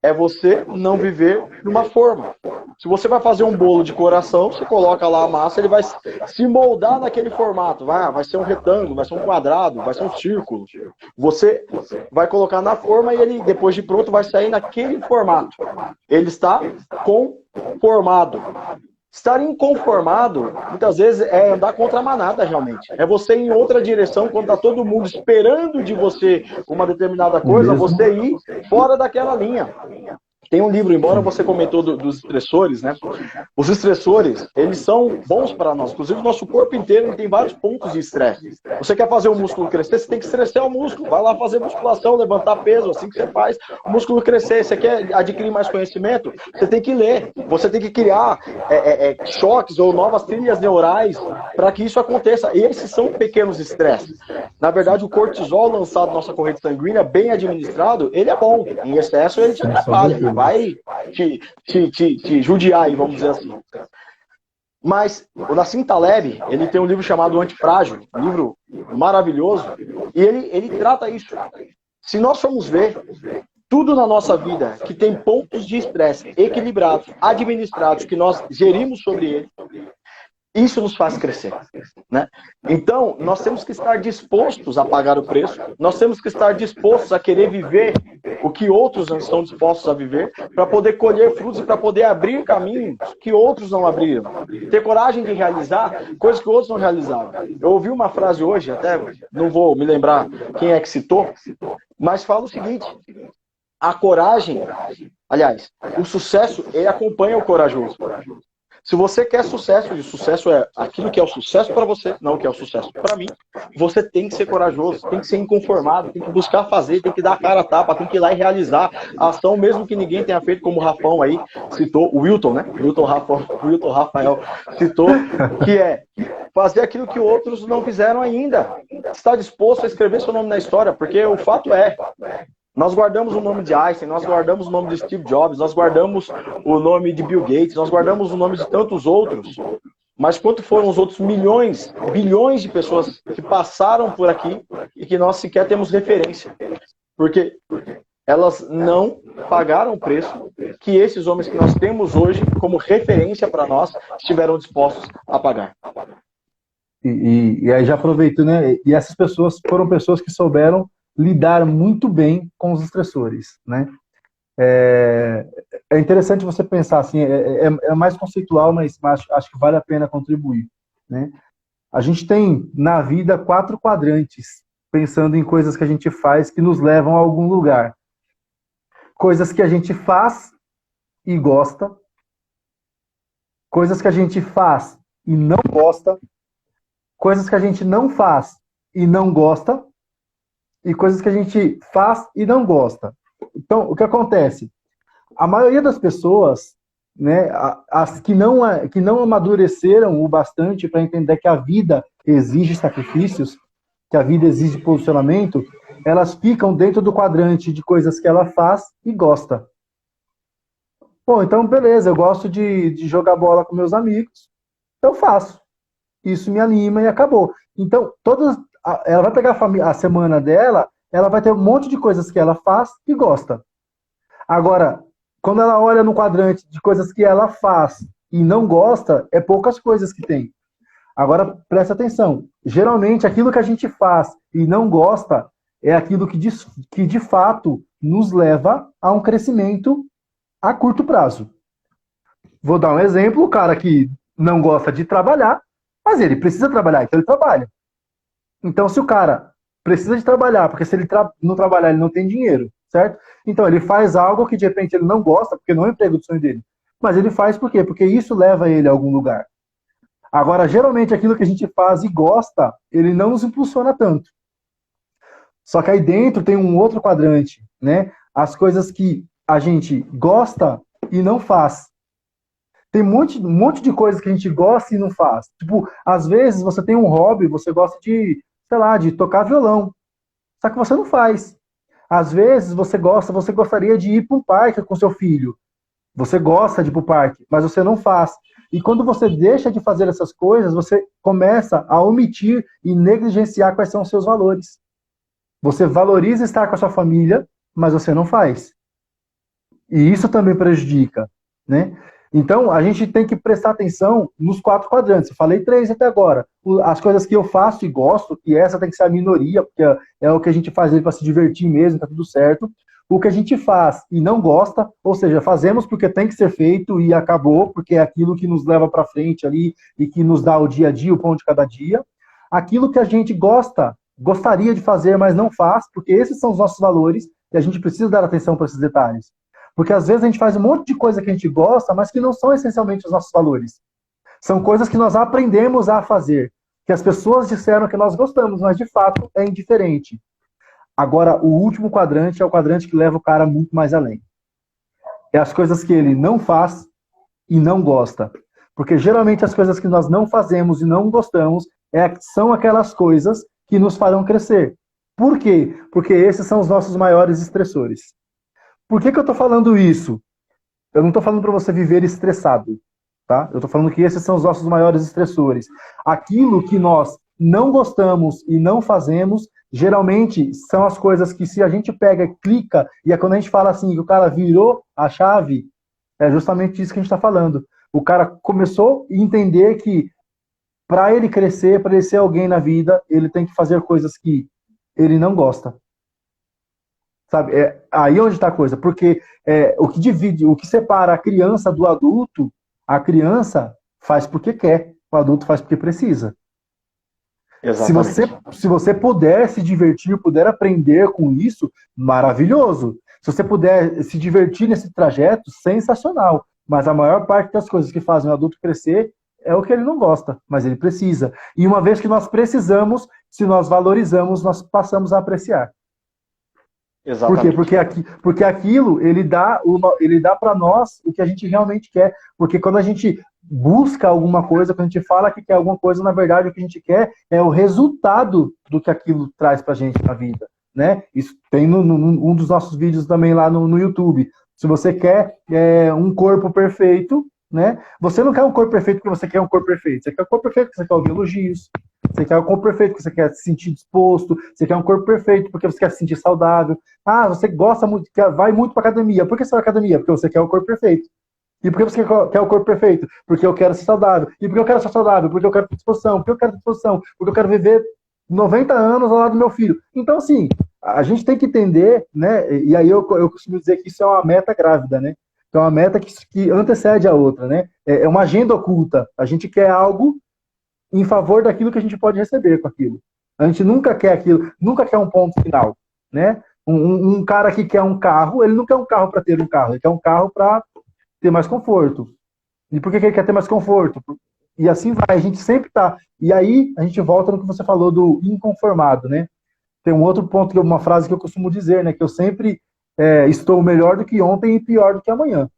É você não viver numa forma. Se você vai fazer um bolo de coração, você coloca lá a massa, ele vai se moldar naquele formato. Vai ser um retângulo, vai ser um quadrado, vai ser um círculo. Você vai colocar na forma e ele, depois de pronto, vai sair naquele formato. Ele está conformado. Estar inconformado, muitas vezes, é andar contra a manada, realmente. É você ir em outra direção, quando está todo mundo esperando de você uma determinada coisa, você ir fora daquela linha. Tem um livro, embora você comentou dos estressores, né? Os estressores, eles são bons para nós. Inclusive, o nosso corpo inteiro tem vários pontos de estresse. Você quer fazer o músculo crescer, você tem que estressar o músculo. Vai lá fazer musculação, levantar peso, assim que você faz o músculo crescer. Você quer adquirir mais conhecimento, você tem que ler. Você tem que criar choques ou novas trilhas neurais para que isso aconteça. Esses são pequenos estresses. Na verdade, o cortisol lançado na nossa corrente sanguínea, bem administrado, ele é bom. Em excesso, ele te atrapalha. Vai te judiar aí, vamos dizer assim. Mas o Nassim Taleb, ele tem um livro chamado Antifrágil, um livro maravilhoso, e ele trata isso. Se nós formos ver, tudo na nossa vida que tem pontos de estresse equilibrados, administrados, que nós gerimos sobre ele, isso nos faz crescer, né? Então, nós temos que estar dispostos a pagar o preço, nós temos que estar dispostos a querer viver o que outros não estão dispostos a viver, para poder colher frutos e para poder abrir caminhos que outros não abriram. Ter coragem de realizar coisas que outros não realizaram. Eu ouvi uma frase hoje, até não vou me lembrar quem é que citou, mas fala o seguinte: a coragem, aliás, o sucesso, ele acompanha o corajoso. Se você quer sucesso, e o sucesso é aquilo que é o sucesso para você, não o que é o sucesso para mim, você tem que ser corajoso, tem que ser inconformado, tem que buscar fazer, tem que dar a cara a tapa, tem que ir lá e realizar a ação, mesmo que ninguém tenha feito, como o Rafão aí citou, o Wilton, né? Wilton Rafael citou, que é fazer aquilo que outros não fizeram ainda. Está disposto a escrever seu nome na história, porque o fato é, nós guardamos o nome de Einstein, nós guardamos o nome de Steve Jobs, nós guardamos o nome de Bill Gates, nós guardamos o nome de tantos outros. Mas quanto foram os outros milhões, bilhões de pessoas que passaram por aqui e que nós sequer temos referência? Porque elas não pagaram o preço que esses homens que nós temos hoje como referência para nós estiveram dispostos a pagar. E aí já aproveito, né? E essas pessoas foram pessoas que souberam lidar muito bem com os estressores, né? É interessante você pensar assim, é mais conceitual, mas acho que vale a pena contribuir, né? A gente tem na vida 4 quadrantes, pensando em coisas que a gente faz que nos levam a algum lugar. Coisas que a gente faz e gosta, coisas que a gente faz e não gosta, coisas que a gente não faz e não gosta, e coisas que a gente faz e não gosta. Então, o que acontece? A maioria das pessoas, né, as que não amadureceram o bastante para entender que a vida exige sacrifícios, que a vida exige posicionamento, elas ficam dentro do quadrante de coisas que ela faz e gosta. Bom, então beleza, eu gosto de jogar bola com meus amigos, eu faço. Isso me anima e acabou. Então, ela vai pegar a semana dela, ela vai ter um monte de coisas que ela faz e gosta. Agora, quando ela olha no quadrante de coisas que ela faz e não gosta, é poucas coisas que tem. Agora, presta atenção. Geralmente, aquilo que a gente faz e não gosta é aquilo que de fato nos leva a um crescimento a curto prazo. Vou dar um exemplo, o cara que não gosta de trabalhar, mas ele precisa trabalhar, então ele trabalha. Então, se o cara precisa de trabalhar, porque se ele não trabalhar, ele não tem dinheiro, certo? Então, ele faz algo que de repente ele não gosta, porque não é o emprego do sonho dele. Mas ele faz por quê? Porque isso leva ele a algum lugar. Agora, geralmente, aquilo que a gente faz e gosta, ele não nos impulsiona tanto. Só que aí dentro tem um outro quadrante, né? As coisas que a gente gosta e não faz. Tem um monte de coisas que a gente gosta e não faz. Tipo, às vezes você tem um hobby, você gosta de, sei lá, de tocar violão. Só que você não faz. Às vezes você gostaria de ir para um parque com seu filho. Você gosta de ir para o parque, mas você não faz. E quando você deixa de fazer essas coisas, você começa a omitir e negligenciar quais são os seus valores. Você valoriza estar com a sua família, mas você não faz. E isso também prejudica, né? Então, a gente tem que prestar atenção nos 4 quadrantes. Eu falei 3 até agora. As coisas que eu faço e gosto, e essa tem que ser a minoria, porque é o que a gente faz para se divertir mesmo, tá tudo certo. O que a gente faz e não gosta, ou seja, fazemos porque tem que ser feito e acabou, porque é aquilo que nos leva para frente ali e que nos dá o dia a dia, o pão de cada dia. Aquilo que a gente gostaria de fazer, mas não faz, porque esses são os nossos valores e a gente precisa dar atenção para esses detalhes. Porque às vezes a gente faz um monte de coisa que a gente gosta, mas que não são essencialmente os nossos valores. São coisas que nós aprendemos a fazer, que as pessoas disseram que nós gostamos, mas de fato é indiferente. Agora, o último quadrante é o quadrante que leva o cara muito mais além. É as coisas que ele não faz e não gosta. Porque geralmente as coisas que nós não fazemos e não gostamos são aquelas coisas que nos farão crescer. Por quê? Porque esses são os nossos maiores estressores. Por que eu estou falando isso? Eu não estou falando para você viver estressado, tá? Eu tô falando que esses são os nossos maiores estressores. Aquilo que nós não gostamos e não fazemos, geralmente são as coisas que se a gente pega, clica, e é quando a gente fala assim, que o cara virou a chave, é justamente isso que a gente está falando. O cara começou a entender que para ele crescer, para ele ser alguém na vida, ele tem que fazer coisas que ele não gosta. Sabe? É aí onde está a coisa. Porque o que divide, o que separa a criança do adulto, a criança faz porque quer, o adulto faz porque precisa. Exatamente. Se você puder se divertir, puder aprender com isso, maravilhoso. Se você puder se divertir nesse trajeto, sensacional. Mas a maior parte das coisas que fazem o adulto crescer é o que ele não gosta, mas ele precisa. E uma vez que nós precisamos, se nós valorizamos, nós passamos a apreciar. Exatamente. Por quê? Porque aquilo, ele dá para nós o que a gente realmente quer. Porque quando a gente busca alguma coisa, quando a gente fala que quer alguma coisa, na verdade o que a gente quer é o resultado do que aquilo traz pra gente na vida, né? Isso tem um dos nossos vídeos também lá no YouTube. Se você quer um corpo perfeito, né? Você não quer um corpo perfeito porque você quer um corpo perfeito. Você quer um corpo perfeito porque você quer ouvir elogios. Você quer um corpo perfeito porque você quer se sentir disposto. Você quer um corpo perfeito porque você quer se sentir saudável. Ah, você gosta muito, vai muito pra academia. Por que você vai à academia? Porque você quer o corpo perfeito. E por que você quer o corpo perfeito? Porque eu quero ser saudável. E por que eu quero ser saudável? Porque eu quero ter disposição. Porque eu quero ter disposição. Porque eu quero viver 90 anos ao lado do meu filho. Então, assim, a gente tem que entender, né? E aí eu costumo dizer que isso é uma meta grávida, né? Que é uma meta que antecede a outra, né? É uma agenda oculta. A gente quer algo em favor daquilo que a gente pode receber com aquilo. A gente nunca quer aquilo, nunca quer um ponto final, né? Um cara que quer um carro, ele não quer um carro para ter um carro, ele quer um carro para ter mais conforto. E por que ele quer ter mais conforto? E assim vai, a gente sempre tá. E aí a gente volta no que você falou do inconformado, né? Tem um outro ponto, uma frase que eu costumo dizer, né? Que eu sempre estou melhor do que ontem e pior do que amanhã.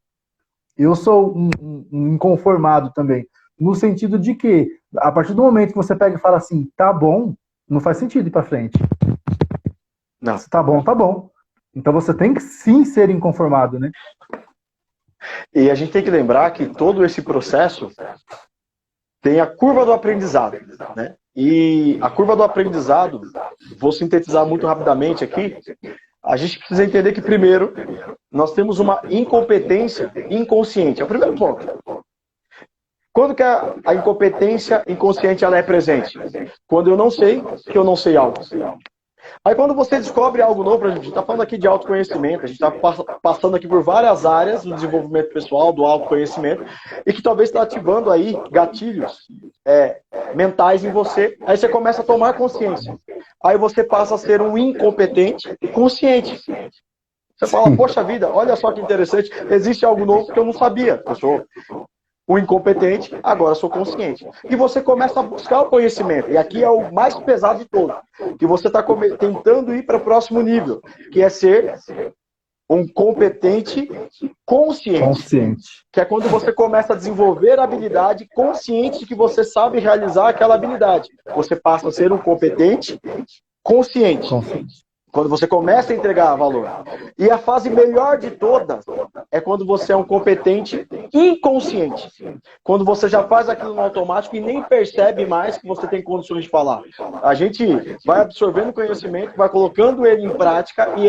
Eu sou um inconformado também. No sentido de que, a partir do momento que você pega e fala assim, tá bom, não faz sentido ir pra frente. Não. Tá bom, tá bom. Então você tem que sim ser inconformado, né? E a gente tem que lembrar que todo esse processo tem a curva do aprendizado, né? E a curva do aprendizado, vou sintetizar muito rapidamente aqui, a gente precisa entender que, primeiro, nós temos uma incompetência inconsciente. É o primeiro ponto. Quando que a incompetência inconsciente ela é presente? Quando eu não sei que eu não sei algo. Aí quando você descobre algo novo, a gente está falando aqui de autoconhecimento, a gente está passando aqui por várias áreas do desenvolvimento pessoal, do autoconhecimento, e que talvez está ativando aí gatilhos mentais em você, aí você começa a tomar consciência. Aí você passa a ser um incompetente consciente. Você fala, poxa vida, olha só que interessante, existe algo novo que eu não sabia. Eu sou o incompetente, agora sou consciente. E você começa a buscar o conhecimento. E aqui é o mais pesado de todo. Que você está tentando ir para o próximo nível, que é ser um competente consciente. Que é quando você começa a desenvolver a habilidade consciente de que você sabe realizar aquela habilidade. Você passa a ser um competente consciente. Quando você começa a entregar valor. E a fase melhor de todas é quando você é um competente inconsciente. Quando você já faz aquilo no automático e nem percebe mais que você tem condições de falar. A gente vai absorvendo conhecimento, vai colocando ele em prática e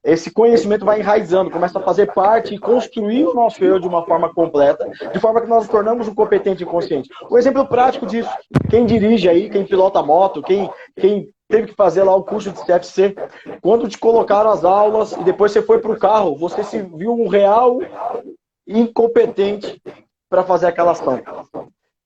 esse conhecimento vai enraizando, começa a fazer parte e construir o nosso eu de uma forma completa, de forma que nós nos tornamos um competente inconsciente. O exemplo prático disso, quem dirige aí, quem pilota moto, quem teve que fazer lá o curso de CFC. Quando te colocaram as aulas e depois você foi para o carro, você se viu um real incompetente para fazer aquela ação.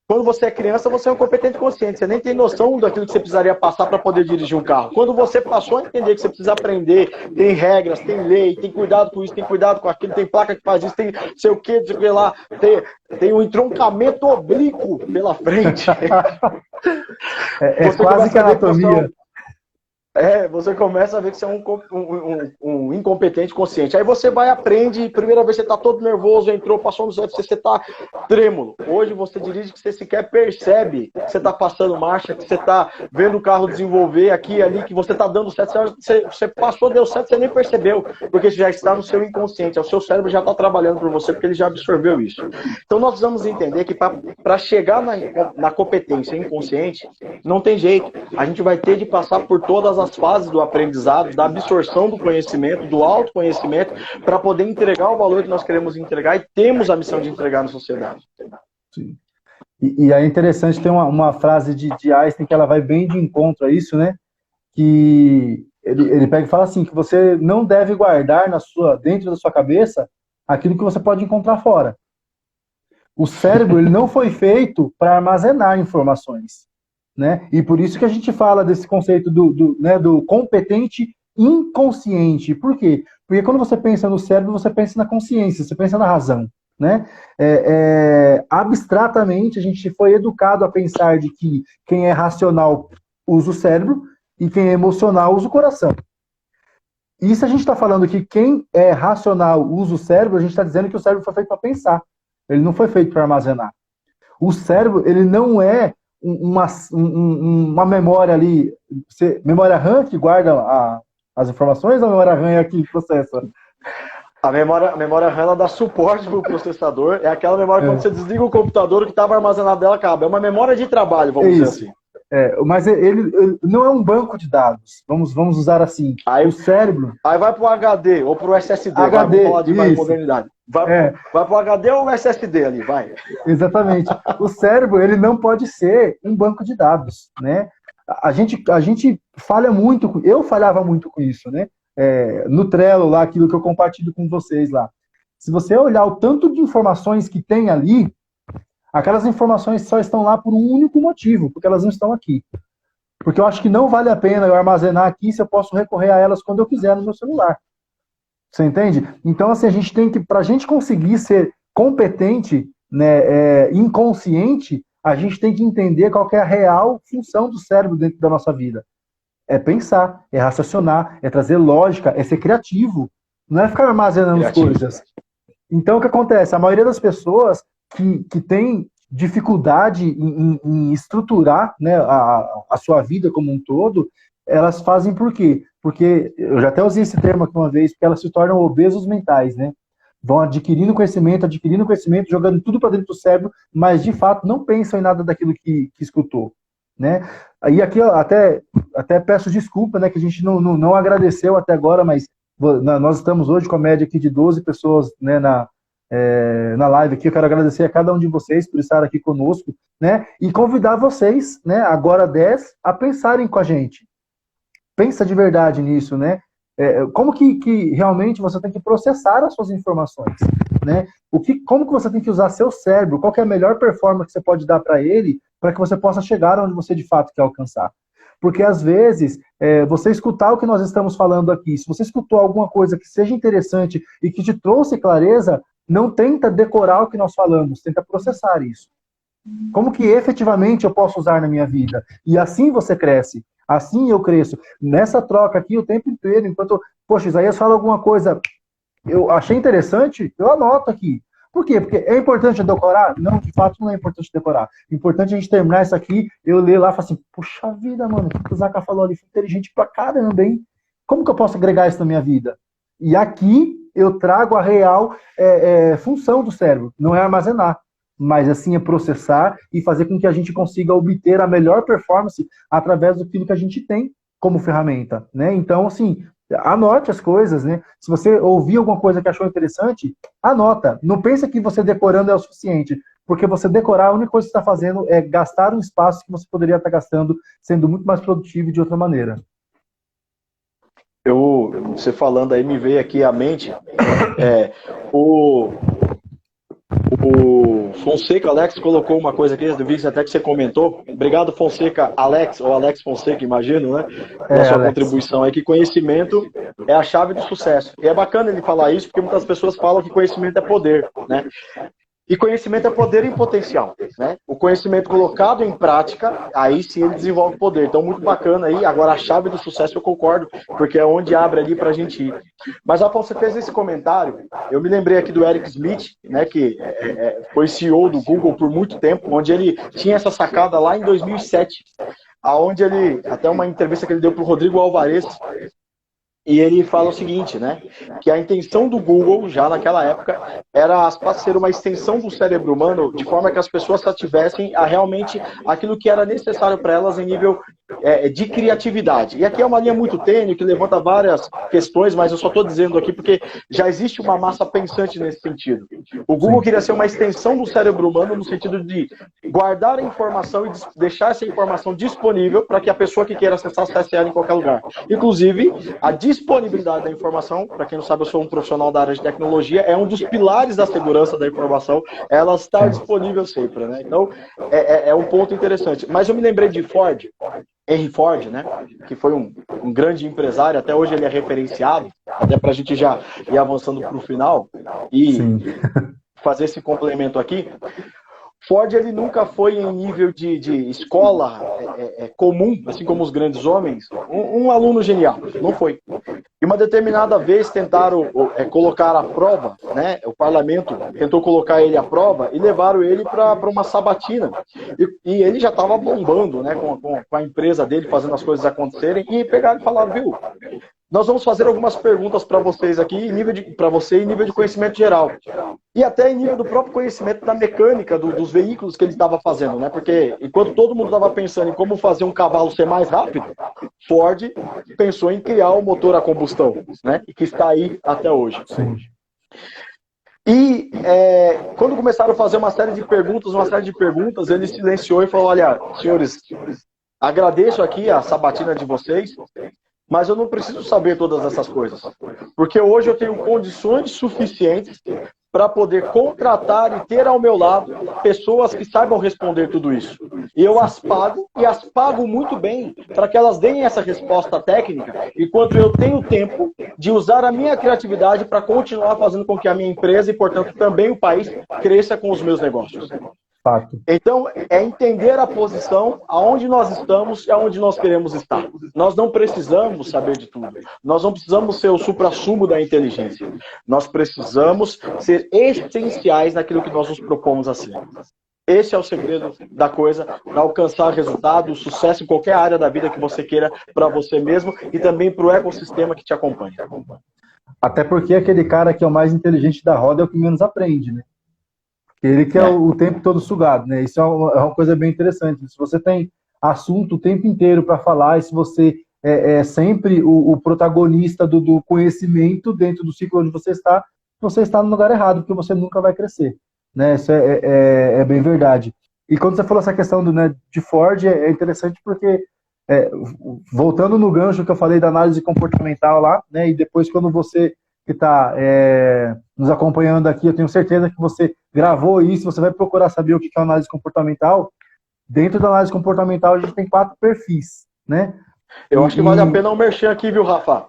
Quando você é criança, você é um competente consciente. Você nem tem noção daquilo que você precisaria passar para poder dirigir um carro. Quando você passou a entender que você precisa aprender, tem regras, tem lei, tem cuidado com isso, tem cuidado com aquilo, tem placa que faz isso, tem sei o que, sei lá, tem um entroncamento oblíquo pela frente. É quase que anatomia. Você começa a ver que você é um incompetente consciente. Aí você vai, aprende, primeira vez você tá todo nervoso, entrou, passou no CFC, você tá trêmulo. Hoje você dirige que você sequer percebe que você tá passando marcha, que você tá vendo o carro desenvolver aqui e ali, que você tá dando certo, você passou, deu certo, você nem percebeu, porque já está no seu inconsciente, o seu cérebro já está trabalhando por você, porque ele já absorveu isso. Então nós precisamos entender que para chegar na competência inconsciente, não tem jeito. A gente vai ter de passar por todas as fases do aprendizado, da absorção do conhecimento, do autoconhecimento, para poder entregar o valor que nós queremos entregar e temos a missão de entregar na sociedade. Sim. E é interessante, tem uma frase de Einstein que ela vai bem de encontro a isso, né? Que ele pega e fala assim, que você não deve guardar dentro da sua cabeça aquilo que você pode encontrar fora. O cérebro ele não foi feito para armazenar informações, né? E por isso que a gente fala desse conceito do competente inconsciente. Por quê? Porque quando você pensa no cérebro, você pensa na consciência, você pensa na razão, né? Abstratamente, a gente foi educado a pensar de que quem é racional usa o cérebro e quem é emocional usa o coração. E se a gente está falando que quem é racional usa o cérebro, a gente está dizendo que o cérebro foi feito para pensar. Ele não foi feito para armazenar. O cérebro, ele não é uma memória ali, memória RAM que guarda as informações, ou a memória RAM é a que processa? A memória RAM ela dá suporte para o processador, é aquela memória quando você desliga o computador, o que estava armazenado dela acaba. É uma memória de trabalho, vamos dizer assim. Mas ele não é um banco de dados, vamos usar assim. Aí, o cérebro... Aí vai para o HD ou para o SSD, HD, vamos falar de mais modernidade. Vai para o HD ou o SSD ali, vai. Exatamente. O cérebro, ele não pode ser um banco de dados, né? A gente falha muito, eu falhava muito com isso, né? No Trello lá, aquilo que eu compartilho com vocês lá. Se você olhar o tanto de informações que tem ali, aquelas informações só estão lá por um único motivo, porque elas não estão aqui. Porque eu acho que não vale a pena eu armazenar aqui se eu posso recorrer a elas quando eu quiser no meu celular. Você entende? Então, assim, a gente tem que, para a gente conseguir ser competente, né, inconsciente, a gente tem que entender qual que é a real função do cérebro dentro da nossa vida. É pensar, é raciocinar, é trazer lógica, é ser criativo. Não é ficar armazenando as coisas. Então, o que acontece? A maioria das pessoas que tem dificuldade em estruturar, né, a sua vida como um todo, elas fazem por quê? Porque, eu já até usei esse termo aqui uma vez, porque elas se tornam obesos mentais, né? Vão adquirindo conhecimento, jogando tudo para dentro do cérebro, mas de fato não pensam em nada daquilo que escutou, né? Aí aqui eu até peço desculpa, né, que a gente não agradeceu até agora, mas nós estamos hoje com a média aqui de 12 pessoas, né, na live aqui. Eu quero agradecer a cada um de vocês por estar aqui conosco, né, e convidar vocês, né, agora 10, a pensarem com a gente. Pensa de verdade nisso, né? Como que realmente você tem que processar as suas informações, né? Como que você tem que usar seu cérebro? Qual que é a melhor performance que você pode dar para ele, para que você possa chegar onde você de fato quer alcançar? Porque às vezes, você escutar o que nós estamos falando aqui, se você escutou alguma coisa que seja interessante e que te trouxe clareza, não tenta decorar o que nós falamos, tenta processar isso. Como que efetivamente eu posso usar na minha vida? E assim você cresce. Assim eu cresço. Nessa troca aqui o tempo inteiro, enquanto, poxa, Isaías fala alguma coisa, eu achei interessante, eu anoto aqui. Por quê? Porque é importante decorar? Não, de fato não é importante decorar. É importante a gente terminar isso aqui, eu ler lá e falar assim, puxa vida, mano, o que o Zaca falou ali? Foi inteligente pra caramba, hein? Como que eu posso agregar isso na minha vida? E aqui eu trago a real função do cérebro, não é armazenar, mas assim é processar e fazer com que a gente consiga obter a melhor performance através daquilo que a gente tem como ferramenta, né? Então, assim, anote as coisas, né? Se você ouvir alguma coisa que achou interessante, anota. Não pensa que você decorando é o suficiente, porque você decorar, a única coisa que você está fazendo é gastar um espaço que você poderia estar gastando sendo muito mais produtivo de outra maneira. Você falando aí, me veio aqui à mente o Fonseca Alex colocou uma coisa aqui, eu vi até que você comentou. Obrigado, Fonseca Alex, ou Alex Fonseca, imagino, né? Pela sua Alex. contribuição aí, que conhecimento é a chave do sucesso. E é bacana ele falar isso, porque muitas pessoas falam que conhecimento é poder, né? E conhecimento é poder em potencial, né? O conhecimento colocado em prática, aí sim ele desenvolve poder. Então, muito bacana aí. Agora, a chave do sucesso eu concordo, porque é onde abre ali pra gente ir. Mas, Rafael, você fez esse comentário, eu me lembrei aqui do Eric Schmidt, né, que foi CEO do Google por muito tempo, onde ele tinha essa sacada lá em 2007, aonde ele, até uma entrevista que ele deu pro Rodrigo Alvarez, e ele fala o seguinte, né? Que a intenção do Google, já naquela época, era ser uma extensão do cérebro humano, de forma que as pessoas satisfizessem a realmente aquilo que era necessário para elas em nível de criatividade. E aqui é uma linha muito tênue, que levanta várias questões, mas eu só estou dizendo aqui porque já existe uma massa pensante nesse sentido. O Google queria ser uma extensão do cérebro humano no sentido de guardar a informação e deixar essa informação disponível para que a pessoa que queira acessar acesse ela em qualquer lugar. Inclusive, a disponibilidade da informação, para quem não sabe, eu sou um profissional da área de tecnologia, é um dos pilares da segurança da informação, ela estar disponível sempre, né? Então, é um ponto interessante. Mas eu me lembrei de Ford, Henry Ford, né? Que foi um grande empresário, até hoje ele é referenciado, até para a gente já ir avançando para o final e fazer esse complemento aqui. Ford, ele nunca foi em nível de escola comum, assim como os grandes homens, um aluno genial, não foi. E uma determinada vez tentaram colocar à prova, né? O parlamento tentou colocar ele à prova e levaram ele para uma sabatina. E ele já estava bombando, né? Com a empresa dele, fazendo as coisas acontecerem, e pegaram e falaram, viu? Nós vamos fazer algumas perguntas para vocês aqui, para você em nível de conhecimento geral. E até em nível do próprio conhecimento da mecânica dos veículos que ele estava fazendo, né? Porque enquanto todo mundo estava pensando em como fazer um cavalo ser mais rápido, Ford pensou em criar o motor a combustão, né? E que está aí até hoje. Sim. E quando começaram a fazer uma série de perguntas, ele silenciou e falou, olha, senhores, agradeço aqui a sabatina de vocês, mas eu não preciso saber todas essas coisas. Porque hoje eu tenho condições suficientes para poder contratar e ter ao meu lado pessoas que saibam responder tudo isso. E eu as pago, e as pago muito bem, para que elas deem essa resposta técnica, enquanto eu tenho tempo de usar a minha criatividade para continuar fazendo com que a minha empresa e, portanto, também o país cresça com os meus negócios. Fato. Então, é entender a posição, aonde nós estamos e aonde nós queremos estar. Nós não precisamos saber de tudo. Nós não precisamos ser o suprassumo da inteligência. Nós precisamos ser essenciais naquilo que nós nos propomos a ser. Esse é o segredo da coisa, para alcançar resultado, sucesso em qualquer área da vida que você queira, para você mesmo e também para o ecossistema que te acompanha. Até porque aquele cara que é o mais inteligente da roda é o que menos aprende, né? Ele que é o tempo todo sugado, né? Isso é uma coisa bem interessante. Se você tem assunto o tempo inteiro para falar, e se você é sempre o protagonista do conhecimento dentro do ciclo onde você está no lugar errado, porque você nunca vai crescer, né? Isso é bem verdade. E quando você falou essa questão de Ford, é interessante porque, voltando no gancho que eu falei da análise comportamental lá, né? E depois quando você que está nos acompanhando aqui, eu tenho certeza que você gravou isso, você vai procurar saber o que é análise comportamental. Dentro da análise comportamental, a gente tem 4 perfis, né? Eu acho que vale a pena um merchan aqui, viu, Rafa?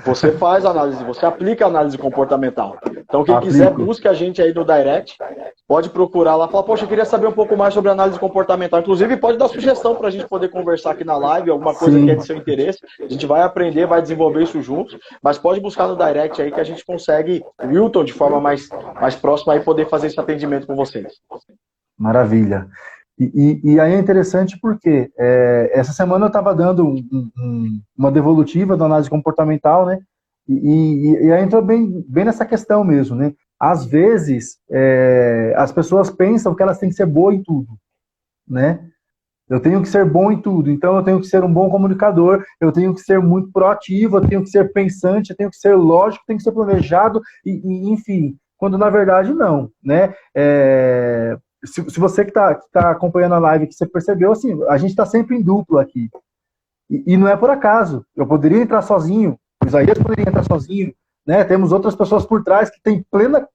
Você faz análise, você aplica análise comportamental. Então, quem quiser, busque a gente aí no direct, pode procurar lá, falar, poxa, eu queria saber um pouco mais sobre análise comportamental. Inclusive, pode dar sugestão para a gente poder conversar aqui na live, alguma coisa que é de seu interesse. A gente vai aprender, vai desenvolver isso juntos, mas pode buscar no direct aí que a gente consegue, Wilton, de forma mais próxima, aí poder fazer esse atendimento com vocês. Maravilha. E aí é interessante porque essa semana eu estava dando uma devolutiva da análise comportamental, né? E aí entrou bem nessa questão mesmo, né? Às vezes, as pessoas pensam que elas têm que ser boas em tudo, né? Eu tenho que ser bom em tudo, então eu tenho que ser um bom comunicador, eu tenho que ser muito proativo, eu tenho que ser pensante, eu tenho que ser lógico, eu tenho que ser planejado, enfim, quando na verdade não, né? Se você que tá acompanhando a live, que você percebeu, assim, a gente está sempre em duplo aqui. E não é por acaso. Eu poderia entrar sozinho, o Isaías poderia entrar sozinho, né? Temos outras pessoas por trás que têm plena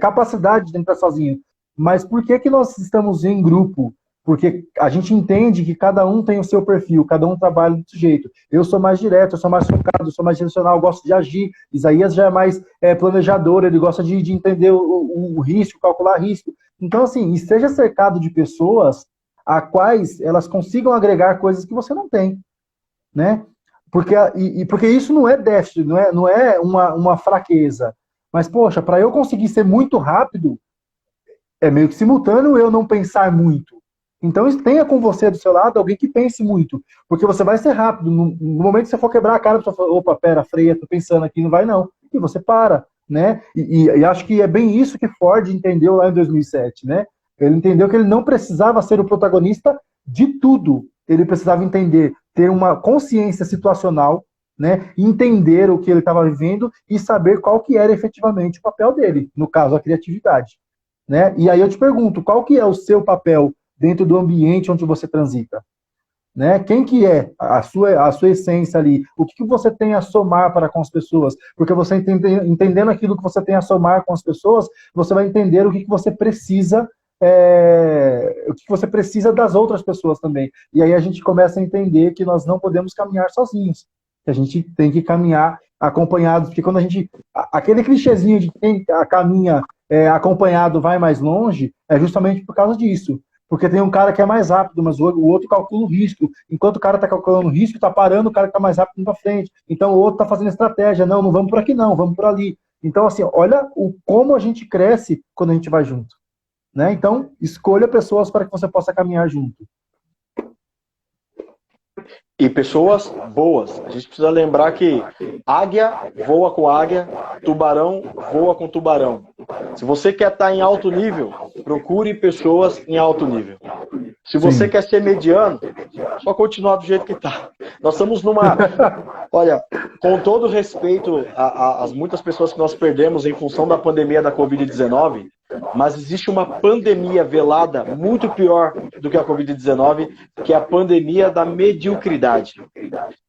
capacidade de entrar sozinho. Mas por que nós estamos em grupo? Porque a gente entende que cada um tem o seu perfil, cada um trabalha do seu jeito. Eu sou mais direto, eu sou mais focado, eu sou mais direcional, eu gosto de agir. Isaías já é mais planejador, ele gosta de entender o risco, calcular risco. Então, assim, esteja cercado de pessoas a quais elas consigam agregar coisas que você não tem, né? Porque isso não é déficit, não é uma fraqueza. Mas, poxa, para eu conseguir ser muito rápido, é meio que simultâneo eu não pensar muito. Então, tenha com você do seu lado alguém que pense muito. Porque você vai ser rápido. No momento que você for quebrar a cara, você fala, opa, pera, freia, tô pensando aqui, não vai não. E você para, né? E acho que é bem isso que Ford entendeu lá em 2007, né? Ele entendeu que ele não precisava ser o protagonista de tudo. Ele precisava entender, ter uma consciência situacional, né? Entender o que ele estava vivendo e saber qual que era efetivamente o papel dele, no caso, a criatividade. Né? E aí eu te pergunto, qual que é o seu papel dentro do ambiente onde você transita? Né? Quem que é a sua essência ali? O que você tem a somar para com as pessoas? Porque você entendendo aquilo que você tem a somar com as pessoas, você vai entender o que você precisa, o que você precisa das outras pessoas também. E aí a gente começa a entender que nós não podemos caminhar sozinhos, que a gente tem que caminhar acompanhados, porque quando a gente... Aquele clichêzinho de quem caminha acompanhado vai mais longe, é justamente por causa disso. Porque tem um cara que é mais rápido, mas o outro calcula o risco. Enquanto o cara está calculando o risco, está parando, o cara que está mais rápido para frente. Então o outro está fazendo estratégia. Não vamos por aqui não, vamos por ali. Então, assim, olha como a gente cresce quando a gente vai junto. Né? Então, escolha pessoas para que você possa caminhar junto. E pessoas boas. A gente precisa lembrar que águia voa com águia, tubarão voa com tubarão. Se você quer estar em alto nível, procure pessoas em alto nível. Se você quer ser mediano, só continuar do jeito que está. Nós estamos numa... Olha, com todo respeito às muitas pessoas que nós perdemos em função da pandemia da Covid-19, mas existe uma pandemia velada muito pior do que a Covid-19, que é a pandemia da mediocridade.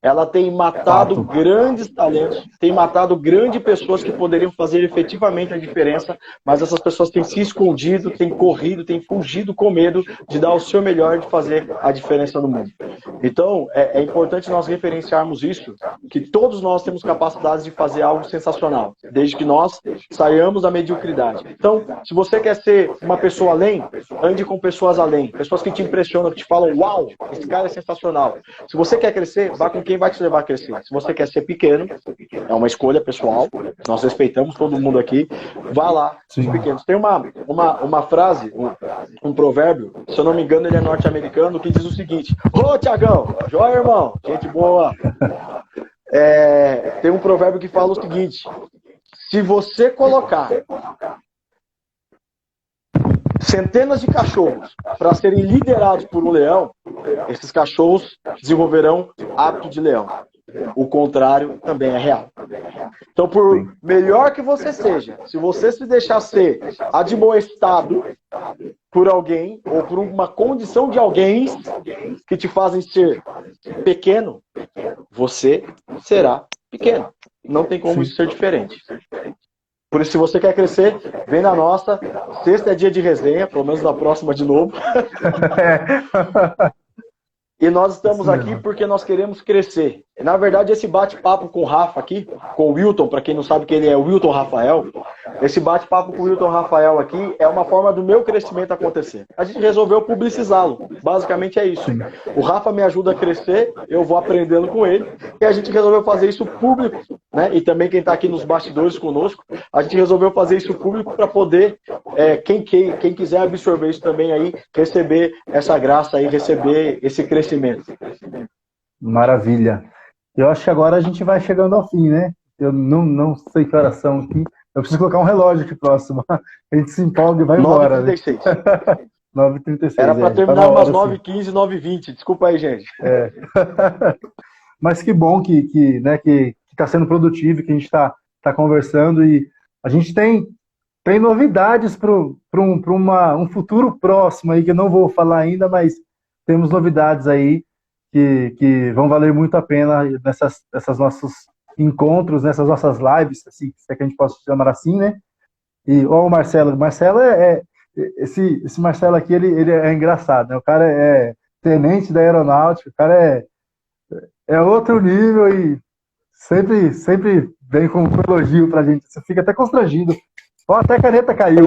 Ela tem matado grandes talentos, tem matado grandes pessoas que poderiam fazer efetivamente a diferença, mas essas pessoas têm se escondido, têm corrido, têm fugido com medo de dar o seu melhor, de fazer a diferença no mundo. Então, é importante nós referenciarmos isso, que todos nós temos capacidade de fazer algo sensacional, desde que nós saiamos da mediocridade. Então, se você quer ser uma pessoa além, ande com pessoas além, pessoas que te impressionam, que te falam, uau, esse cara é sensacional. Se você quer crescer, vá com quem vai te levar a crescer. Se você quer ser pequeno, é uma escolha pessoal, nós respeitamos todo mundo aqui, vá lá, os pequenos. Tem uma frase, um provérbio, se eu não me engano ele é norte-americano, que diz o seguinte, ô Tiagão, joia irmão, gente boa. Tem um provérbio que fala o seguinte, se você colocar centenas de cachorros para serem liderados por um leão, esses cachorros desenvolverão hábito de leão. O contrário também é real. Então, por melhor que você seja, se você se deixar ser admoestado por alguém ou por uma condição de alguém que te fazem ser pequeno, você será pequeno. Não tem como isso ser diferente. Por isso, se você quer crescer, vem na nossa. Sexta é dia de resenha, pelo menos na próxima de novo. E nós estamos aqui porque nós queremos crescer. Na verdade, esse bate-papo com o Rafa aqui, com o Wilton, para quem não sabe que ele é o Wilton Rafael, esse bate-papo com o Wilton Rafael aqui é uma forma do meu crescimento acontecer. A gente resolveu publicizá-lo. Basicamente é isso. O Rafa me ajuda a crescer, eu vou aprendendo com ele, e a gente resolveu fazer isso público, né? E também quem está aqui nos bastidores conosco, a gente resolveu fazer isso público para poder, quem quiser absorver isso também aí, receber essa graça aí, receber esse crescimento. Maravilha. Eu acho que agora a gente vai chegando ao fim, né? Eu não sei que horas são aqui. Eu preciso colocar um relógio aqui próximo. A gente se empolga e vai embora. 9h36. Né? 9h36. Era para terminar umas 9h15, 9h20. Desculpa aí, gente. Mas que bom que está sendo produtivo, que a gente está conversando e a gente tem novidades para um futuro próximo aí, que eu não vou falar ainda, mas temos novidades aí que vão valer muito a pena nessas nossos encontros, nessas nossas lives, assim, se é que a gente pode chamar assim, né? E o Marcelo esse Marcelo aqui, ele é engraçado, né? O cara é tenente da aeronáutica, o cara é outro nível e sempre vem com um elogio pra gente. Você fica até constrangido. Ó, até a caneta caiu.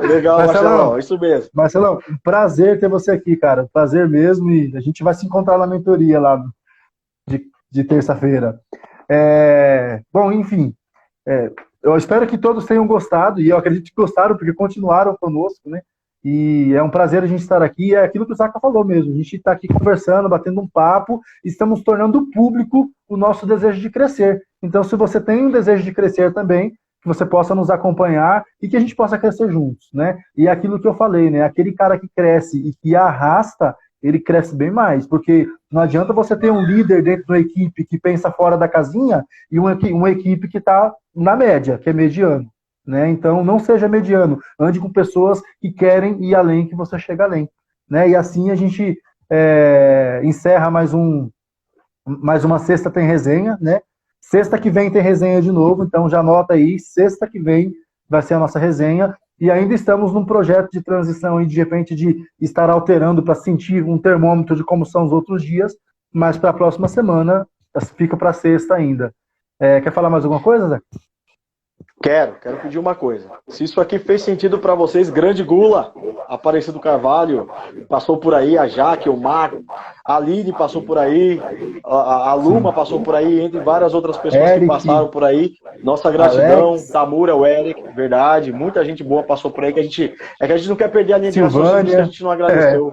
Legal, Marcelão, isso mesmo. Marcelão, um prazer ter você aqui, cara. Prazer mesmo. E a gente vai se encontrar na mentoria lá de terça-feira. Bom, enfim. Eu espero que todos tenham gostado, e eu acredito que gostaram, porque continuaram conosco, né? E é um prazer a gente estar aqui. É aquilo que o Zaca falou mesmo. A gente está aqui conversando, batendo um papo, estamos tornando público o nosso desejo de crescer. Então, se você tem um desejo de crescer também, que você possa nos acompanhar e que a gente possa crescer juntos, né? E é aquilo que eu falei, né? Aquele cara que cresce e que arrasta, ele cresce bem mais, porque não adianta você ter um líder dentro de uma equipe que pensa fora da casinha e uma equipe que está na média, que é mediano, né? Então, não seja mediano, ande com pessoas que querem ir além, que você chega além, né? E assim a gente encerra mais uma Sexta Tem Resenha, né? Sexta que vem tem resenha de novo, então já anota aí, sexta que vem vai ser a nossa resenha. E ainda estamos num projeto de transição e de repente de estar alterando para sentir um termômetro de como são os outros dias, mas para a próxima semana fica para sexta ainda. Quer falar mais alguma coisa, Zé? Quero pedir uma coisa. Se isso aqui fez sentido para vocês, Grande Gula, Aparecido Carvalho, passou por aí, a Jaque, o Marco, a Aline passou por aí, a Luma passou por aí, entre várias outras pessoas Eric, que passaram por aí. Nossa gratidão, Alex, Tamura, o Eric, verdade, muita gente boa passou por aí, que a gente não quer perder a linha de raciocínio, que a gente não agradeceu.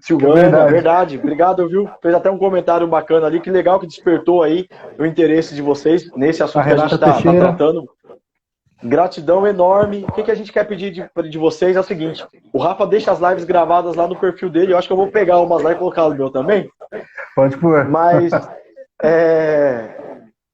Silvânia, verdade, obrigado, viu? Fez até um comentário bacana ali, que legal que despertou aí o interesse de vocês nesse assunto que a gente está tratando. Gratidão enorme. O que a gente quer pedir de vocês é o seguinte: o Rafa deixa as lives gravadas lá no perfil dele. Eu acho que eu vou pegar umas lá e colocar no meu também. Pode pôr. Mas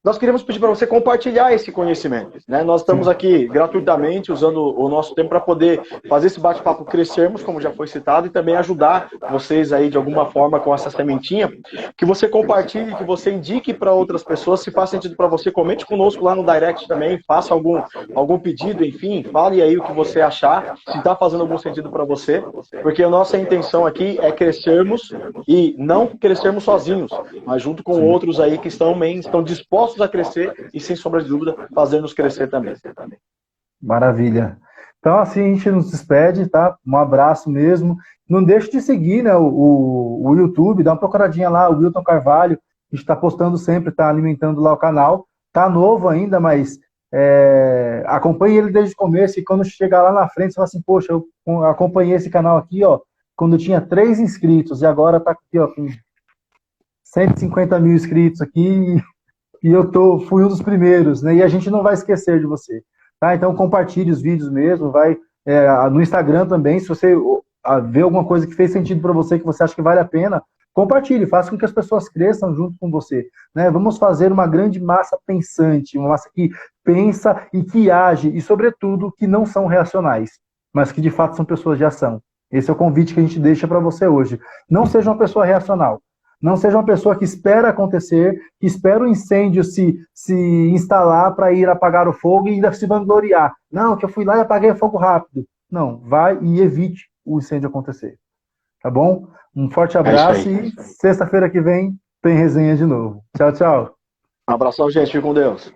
nós queremos pedir para você compartilhar esse conhecimento, né? Nós estamos aqui gratuitamente usando o nosso tempo para poder fazer esse bate-papo crescermos, como já foi citado, e também ajudar vocês aí de alguma forma com essa sementinha, que você compartilhe, que você indique para outras pessoas. Se faz sentido para você, comente conosco lá no direct também, faça algum pedido, enfim, fale aí o que você achar, se está fazendo algum sentido para você, porque a nossa intenção aqui é crescermos e não crescermos sozinhos, mas junto com outros aí que estão dispostos a crescer e, sem sombra de dúvida, fazer-nos crescer também. Maravilha. Então, assim, a gente nos despede, tá? Um abraço mesmo. Não deixe de seguir, né, o YouTube, dá uma procuradinha lá, o Wilton Carvalho. A gente está postando sempre, está alimentando lá o canal. Tá novo ainda, mas acompanhe ele desde o começo, e quando chegar lá na frente, você fala assim, poxa, eu acompanhei esse canal aqui, ó, quando tinha 3 inscritos, e agora tá aqui, ó, com 150 mil inscritos aqui, e fui um dos primeiros, né? E a gente não vai esquecer de você, tá? Então compartilhe os vídeos mesmo, vai no Instagram também, se você ver alguma coisa que fez sentido para você, que você acha que vale a pena, compartilhe, faça com que as pessoas cresçam junto com você, né? Vamos fazer uma grande massa pensante, uma massa que pensa e que age, e sobretudo que não são reacionais, mas que de fato são pessoas de ação. Esse é o convite que a gente deixa para você hoje. Não seja uma pessoa reacional. Não seja uma pessoa que espera acontecer, que espera o incêndio se instalar para ir apagar o fogo e ainda se vangloriar. Não, que eu fui lá e apaguei o fogo rápido. Não, vai e evite o incêndio acontecer. Tá bom? Um forte abraço e sexta-feira que vem tem resenha de novo. Tchau, tchau. Um abração, gente. Fique com Deus.